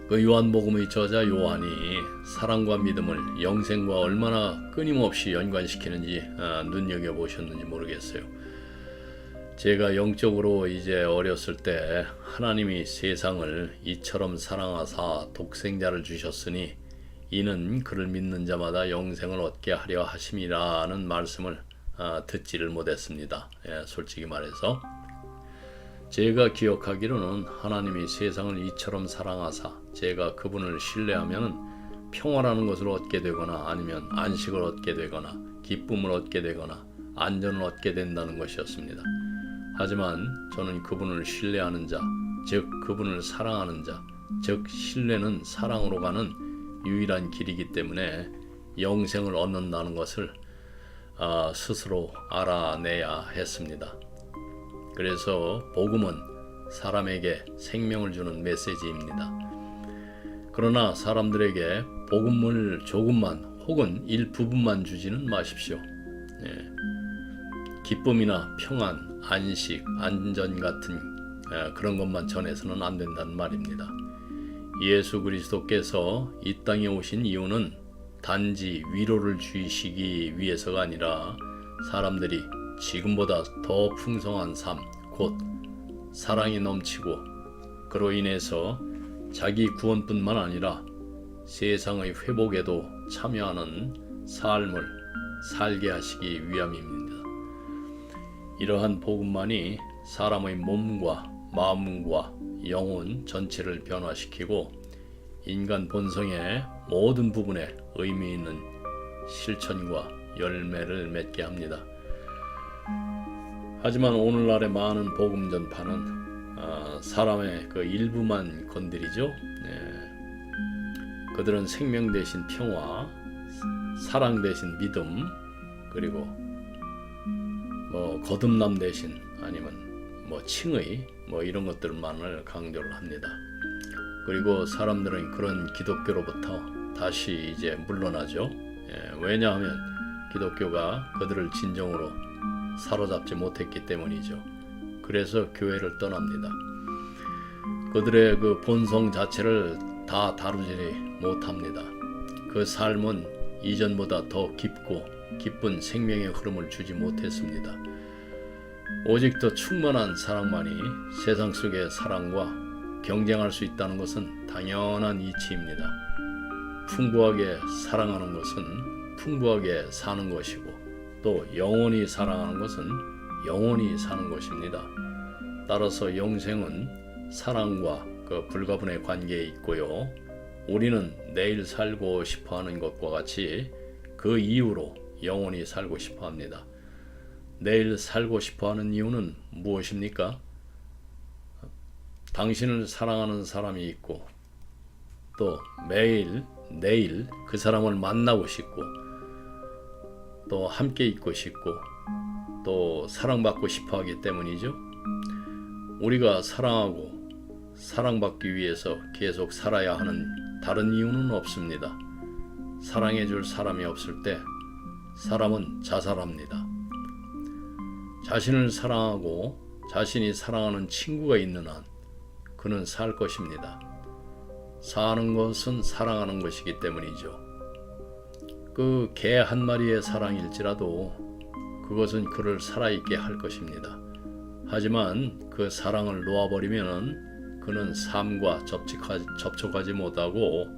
그 요한복음의 저자 요한이 사랑과 믿음을 영생과 얼마나 끊임없이 연관시키는지 눈여겨보셨는지 모르겠어요. 제가 영적으로 이제 어렸을 때 하나님이 세상을 이처럼 사랑하사 독생자를 주셨으니 이는 그를 믿는 자마다 영생을 얻게 하려 하심이라는 말씀을 듣지를 못했습니다. 솔직히 말해서 제가 기억하기로는 하나님이 세상을 이처럼 사랑하사 제가 그분을 신뢰하면 평화라는 것을 얻게 되거나 아니면 안식을 얻게 되거나 기쁨을 얻게 되거나 안전을 얻게 된다는 것이었습니다. 하지만 저는 그분을 신뢰하는 자, 즉 그분을 사랑하는 자, 즉 신뢰는 사랑으로 가는 유일한 길이기 때문에 영생을 얻는다는 것을 스스로 알아내야 했습니다. 그래서 복음은 사람에게 생명을 주는 메시지입니다. 그러나 사람들에게 복음을 조금만 혹은 일부분만 주지는 마십시오. 기쁨이나 평안, 안식, 안전 같은 그런 것만 전해서는 안 된다는 말입니다. 예수 그리스도께서 이 땅에 오신 이유는 단지 위로를 주시기 위해서가 아니라 사람들이 지금보다 더 풍성한 삶, 곧 사랑이 넘치고 그로 인해서 자기 구원뿐만 아니라 세상의 회복에도 참여하는 삶을 살게 하시기 위함입니다. 이러한 복음만이 사람의 몸과 마음과 영혼 전체를 변화시키고 인간 본성의 모든 부분에 의미 있는 실천과 열매를 맺게 합니다. 하지만 오늘날의 많은 복음 전파는 사람의 그 일부만 건드리죠. 그들은 생명 대신 평화, 사랑 대신 믿음, 그리고 거듭남 대신 아니면 칭의 이런 것들만을 강조를 합니다. 그리고 사람들은 그런 기독교로부터 다시 이제 물러나죠. 왜냐하면 기독교가 그들을 진정으로 사로잡지 못했기 때문이죠. 그래서 교회를 떠납니다. 그들의 그 본성 자체를 다 다루지 못합니다. 그 삶은 이전보다 더 깊고 기쁜 생명의 흐름을 주지 못했습니다. 오직 더 충만한 사랑만이 세상 속의 사랑과 경쟁할 수 있다는 것은 당연한 이치입니다. 풍부하게 사랑하는 것은 풍부하게 사는 것이고 또 영원히 사랑하는 것은 영원히 사는 것입니다. 따라서 영생은 사랑과 그 불가분의 관계에 있고요. 우리는 내일 살고 싶어하는 것과 같이 그 이유로 영원히 살고 싶어합니다. 내일 살고 싶어하는 이유는 무엇입니까? 당신을 사랑하는 사람이 있고 또 매일 내일 그 사람을 만나고 싶고 또 함께 있고 싶고 또 사랑받고 싶어하기 때문이죠. 우리가 사랑하고 사랑받기 위해서 계속 살아야 하는 다른 이유는 없습니다. 사랑해줄 사람이 없을 때 사람은 자살합니다. 자신을 사랑하고 자신이 사랑하는 친구가 있는 한 그는 살 것입니다. 사는 것은 사랑하는 것이기 때문이죠. 그 개 한 마리의 사랑일지라도 그것은 그를 살아있게 할 것입니다. 하지만 그 사랑을 놓아버리면 그는 삶과 접촉하지 못하고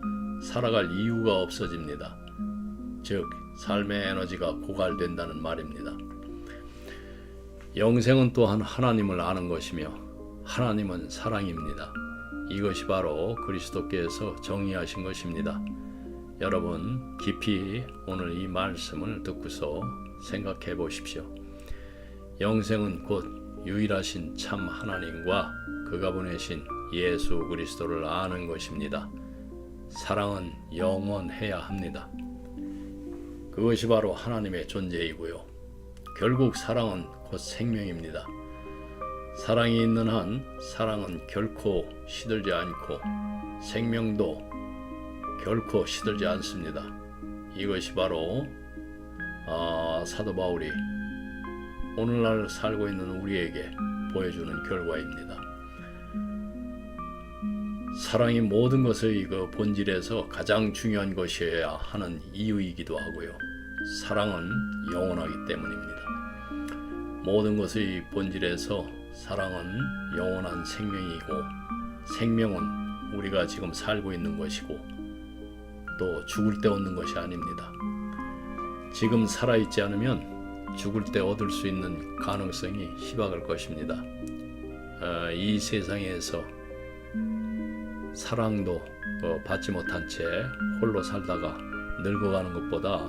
살아갈 이유가 없어집니다. 즉 삶의 에너지가 고갈된다는 말입니다. 영생은 또한 하나님을 아는 것이며 하나님은 사랑입니다. 이것이 바로 그리스도께서 정의하신 것입니다. 여러분 깊이 오늘 이 말씀을 듣고서 생각해 보십시오. 영생은 곧 유일하신 참 하나님과 그가 보내신 예수 그리스도를 아는 것입니다. 사랑은 영원해야 합니다. 그것이 바로 하나님의 존재이고요. 결국 사랑은 곧 생명입니다. 사랑이 있는 한 사랑은 결코 시들지 않고 생명도 결코 시들지 않습니다. 이것이 바로 사도 바울이 오늘날 살고 있는 우리에게 보여주는 결과입니다. 사랑이 모든 것의 그 본질에서 가장 중요한 것이어야 하는 이유이기도 하고요. 사랑은 영원하기 때문입니다. 모든 것의 본질에서 사랑은 영원한 생명이고 생명은 우리가 지금 살고 있는 것이고 또 죽을 때 얻는 것이 아닙니다. 지금 살아있지 않으면 죽을 때 얻을 수 있는 가능성이 희박할 것입니다. 이 세상에서 사랑도 받지 못한 채 홀로 살다가 늙어가는 것보다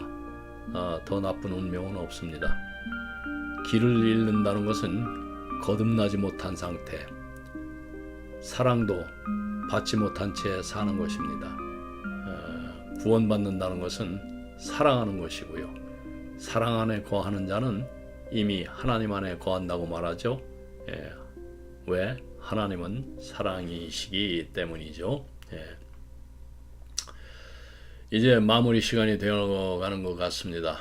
더 나쁜 운명은 없습니다. 길을 잃는다는 것은 거듭나지 못한 상태, 사랑도 받지 못한 채 사는 것입니다. 구원받는다는 것은 사랑하는 것이고요. 사랑 안에 거하는 자는 이미 하나님 안에 거한다고 말하죠. 왜? 하나님은 사랑이시기 때문이죠. 이제 마무리 시간이 되어가는 것 같습니다.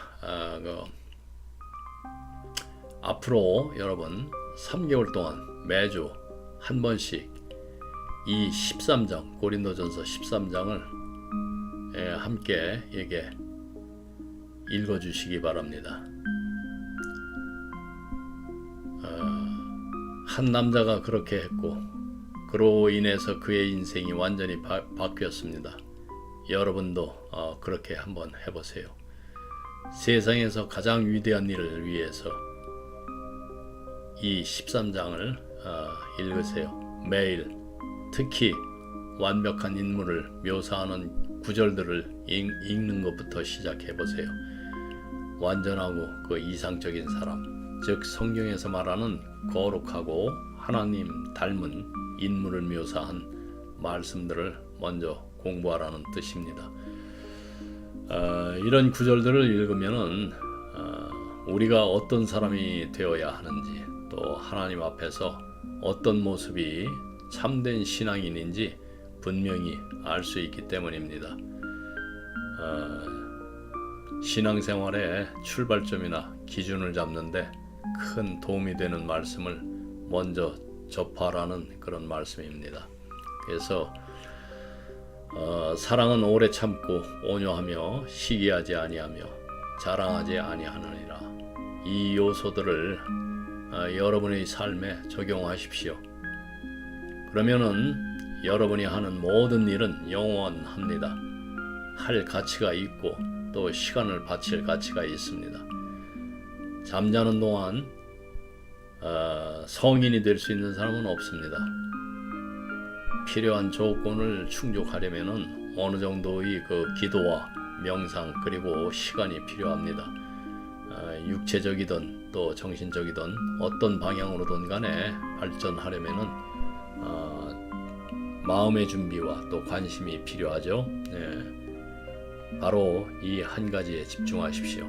앞으로 여러분 3개월 동안 매주 한 번씩 이 13장 고린도전서 13장을 함께 읽어주시기 바랍니다. 한 남자가 그렇게 했고 그로 인해서 그의 인생이 완전히 바뀌었습니다. 여러분도 그렇게 한번 해보세요. 세상에서 가장 위대한 일을 위해서 이 13장을 읽으세요. 매일 특히 완벽한 인물을 묘사하는 구절들을 읽는 것부터 시작해보세요. 완전하고 그 이상적인 사람, 즉 성경에서 말하는 거룩하고 하나님 닮은 인물을 묘사한 말씀들을 먼저 공부하라는 뜻입니다. 이런 구절들을 읽으면은 우리가 어떤 사람이 되어야 하는지, 또 하나님 앞에서 어떤 모습이 참된 신앙인인지 분명히 알 수 있기 때문입니다. 신앙생활의 출발점이나 기준을 잡는데 큰 도움이 되는 말씀을 먼저 접하라는 그런 말씀입니다. 그래서 사랑은 오래 참고 온유하며 시기하지 아니하며 자랑하지 아니하느니라. 이 요소들을 여러분의 삶에 적용하십시오. 그러면은 여러분이 하는 모든 일은 영원합니다. 할 가치가 있고 또 시간을 바칠 가치가 있습니다. 잠자는 동안 성인이 될 수 있는 사람은 없습니다. 필요한 조건을 충족하려면은 어느 정도의 그 기도와 명상 그리고 시간이 필요합니다. 육체적이든 또 정신적이든 어떤 방향으로든 간에 발전하려면은 마음의 준비와 또 관심이 필요하죠. 바로 이 한 가지에 집중하십시오.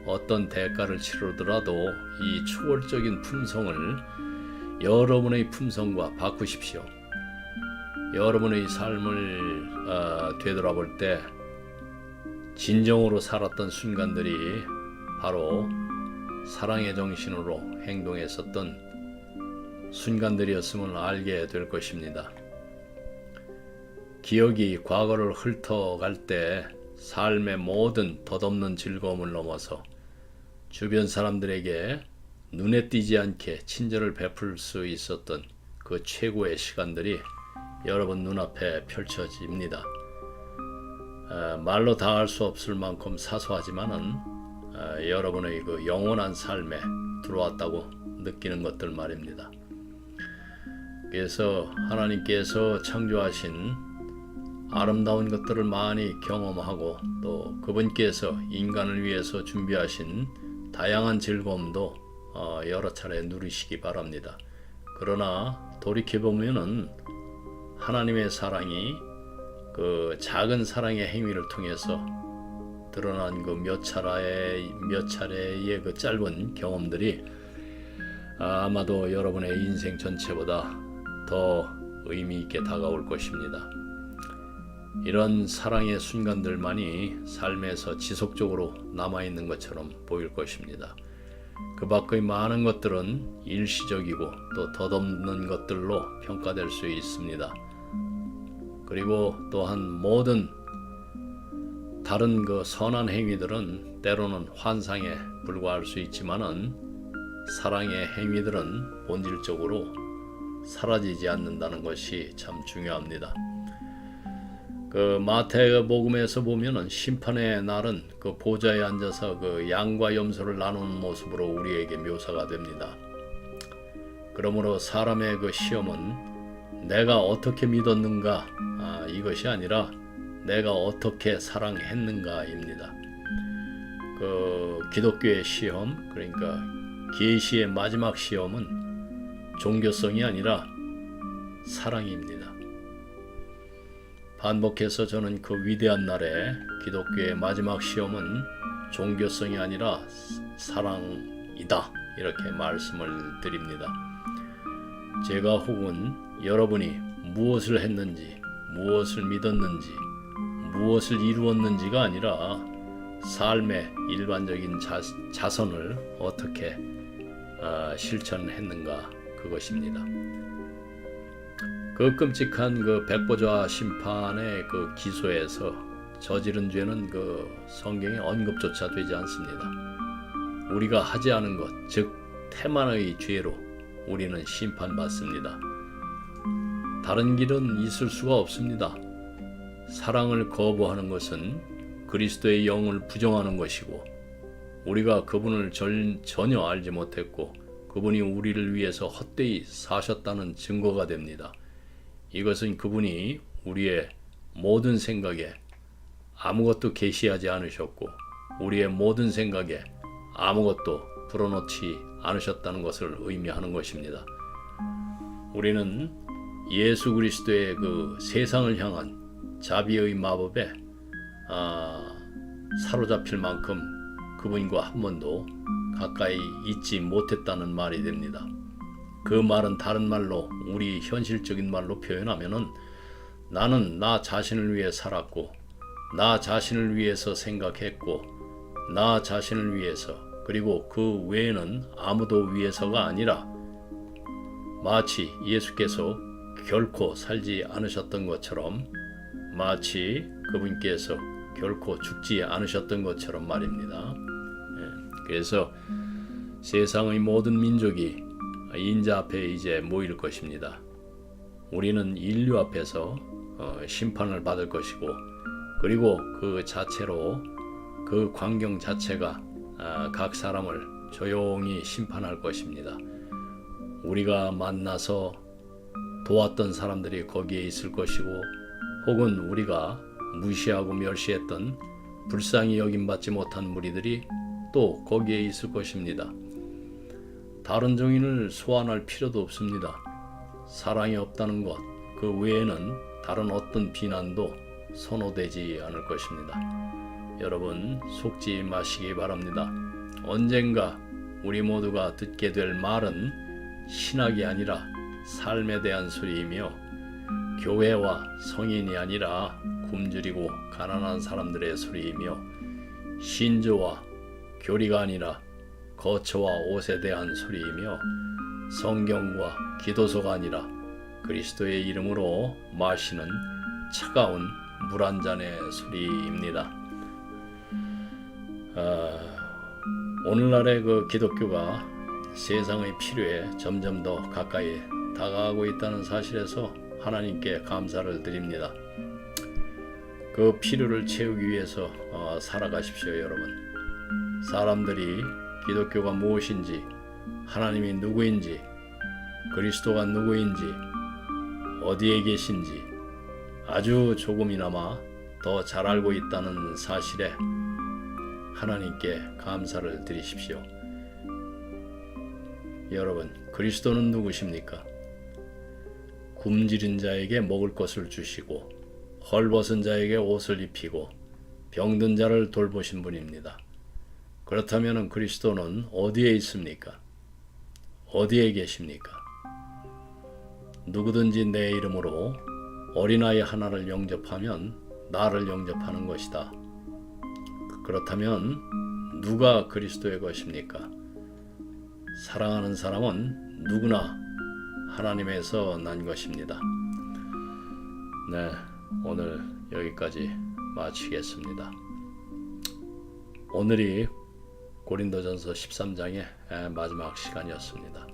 어떤 대가를 치르더라도 이 초월적인 품성을 여러분의 품성과 바꾸십시오. 여러분의 삶을 되돌아볼 때 진정으로 살았던 순간들이 바로 사랑의 정신으로 행동했었던 순간들이었음을 알게 될 것입니다. 기억이 과거를 훑어갈 때 삶의 모든 덧없는 즐거움을 넘어서 주변 사람들에게 눈에 띄지 않게 친절을 베풀 수 있었던 그 최고의 시간들이 여러분 눈앞에 펼쳐집니다. 말로 다 할 수 없을 만큼 사소하지만은 여러분의 그 영원한 삶에 들어왔다고 느끼는 것들 말입니다. 그래서 하나님께서 창조하신 아름다운 것들을 많이 경험하고 또 그분께서 인간을 위해서 준비하신 다양한 즐거움도 여러 차례 누리시기 바랍니다. 그러나 돌이켜보면은 하나님의 사랑이 그 작은 사랑의 행위를 통해서 드러난 그 몇 차례의 그 짧은 경험들이 아마도 여러분의 인생 전체보다 더 의미 있게 다가올 것입니다. 이런 사랑의 순간들만이 삶에서 지속적으로 남아있는 것처럼 보일 것입니다. 그 밖의 많은 것들은 일시적이고 또 덧없는 것들로 평가될 수 있습니다. 그리고 또한 모든 다른 그 선한 행위들은 때로는 환상에 불과할 수 있지만은 사랑의 행위들은 본질적으로 사라지지 않는다는 것이 참 중요합니다. 그 마태복음에서 보면은 심판의 날은 그 보좌에 앉아서 그 양과 염소를 나누는 모습으로 우리에게 묘사가 됩니다. 그러므로 사람의 그 시험은 내가 어떻게 믿었는가 이것이 아니라 내가 어떻게 사랑했는가입니다. 그 기독교의 시험, 그러니까 계시의 마지막 시험은 종교성이 아니라 사랑입니다. 반복해서 저는 그 위대한 날에 기독교의 마지막 시험은 종교성이 아니라 사랑이다 이렇게 말씀을 드립니다. 제가 혹은 여러분이 무엇을 했는지, 무엇을 믿었는지, 무엇을 이루었는지가 아니라 삶의 일반적인 자선을 어떻게 실천했는가 그것입니다. 그 끔찍한 그 백보자 심판의 그 기소에서 저지른 죄는 그 성경에 언급조차 되지 않습니다. 우리가 하지 않은 것, 즉 태만의 죄로 우리는 심판받습니다. 다른 길은 있을 수가 없습니다. 사랑을 거부하는 것은 그리스도의 영을 부정하는 것이고 우리가 그분을 전혀 알지 못했고 그분이 우리를 위해서 헛되이 사셨다는 증거가 됩니다. 이것은 그분이 우리의 모든 생각에 아무것도 계시하지 않으셨고 우리의 모든 생각에 아무것도 불어넣지 않으셨다는 것을 의미하는 것입니다. 우리는 예수 그리스도의 그 세상을 향한 자비의 마법에 사로잡힐 만큼 그분과 한 번도 가까이 있지 못했다는 말이 됩니다. 그 말은 다른 말로 우리 현실적인 말로 표현하면은 나는 나 자신을 위해 살았고 나 자신을 위해서 생각했고 나 자신을 위해서 그리고 그 외에는 아무도 위해서가 아니라 마치 예수께서 결코 살지 않으셨던 것처럼 마치 그분께서 결코 죽지 않으셨던 것처럼 말입니다. 그래서 세상의 모든 민족이 인자 앞에 이제 모일 것입니다. 우리는 인류 앞에서 심판을 받을 것이고 그리고 그 자체로 그 광경 자체가 각 사람을 조용히 심판할 것입니다. 우리가 만나서 도왔던 사람들이 거기에 있을 것이고 혹은 우리가 무시하고 멸시했던 불쌍히 여김받지 못한 무리들이 또 거기에 있을 것입니다. 다른 증인을 소환할 필요도 없습니다. 사랑이 없다는 것, 그 외에는 다른 어떤 비난도 선호되지 않을 것입니다. 여러분 속지 마시기 바랍니다. 언젠가 우리 모두가 듣게 될 말은 신학이 아니라 삶에 대한 소리이며 교회와 성인이 아니라 굶주리고 가난한 사람들의 소리이며 신조와 교리가 아니라 거처와 옷에 대한 소리이며 성경과 기도서가 아니라 그리스도의 이름으로 마시는 차가운 물 한 잔의 소리입니다. 오늘날의 그 기독교가 세상의 필요에 점점 더 가까이 다가가고 있다는 사실에서 하나님께 감사를 드립니다. 그 필요를 채우기 위해서 살아가십시오, 여러분. 사람들이 기독교가 무엇인지, 하나님이 누구인지, 그리스도가 누구인지, 어디에 계신지 아주 조금이나마 더 잘 알고 있다는 사실에 하나님께 감사를 드리십시오. 여러분, 그리스도는 누구십니까? 굶주린 자에게 먹을 것을 주시고 헐벗은 자에게 옷을 입히고 병든 자를 돌보신 분입니다. 그렇다면 그리스도는 어디에 있습니까? 어디에 계십니까? 누구든지 내 이름으로 어린아이 하나를 영접하면 나를 영접하는 것이다. 그렇다면 누가 그리스도의 것입니까? 사랑하는 사람은 누구나 하나님에서 난 것입니다. 네, 오늘 여기까지 마치겠습니다. 오늘이 고린도전서 13장의 마지막 시간이었습니다.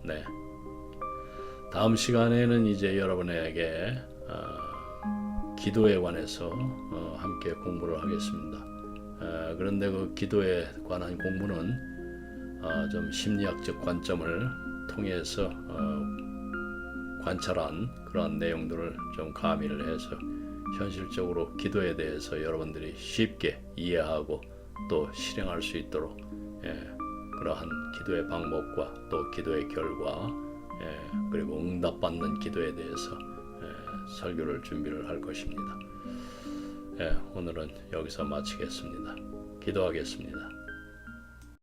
네, 다음 시간에는 이제 여러분에게 기도에 관해서 함께 공부를 하겠습니다. 그런데 그 기도에 관한 공부는 좀 심리학적 관점을 통해서 관찰한 그러한 내용들을 좀 가미를 해서 현실적으로 기도에 대해서 여러분들이 쉽게 이해하고 또 실행할 수 있도록 그러한 기도의 방법과 또 기도의 결과 그리고 응답받는 기도에 대해서 설교를 준비를 할 것입니다. 오늘은 여기서 마치겠습니다. 기도하겠습니다.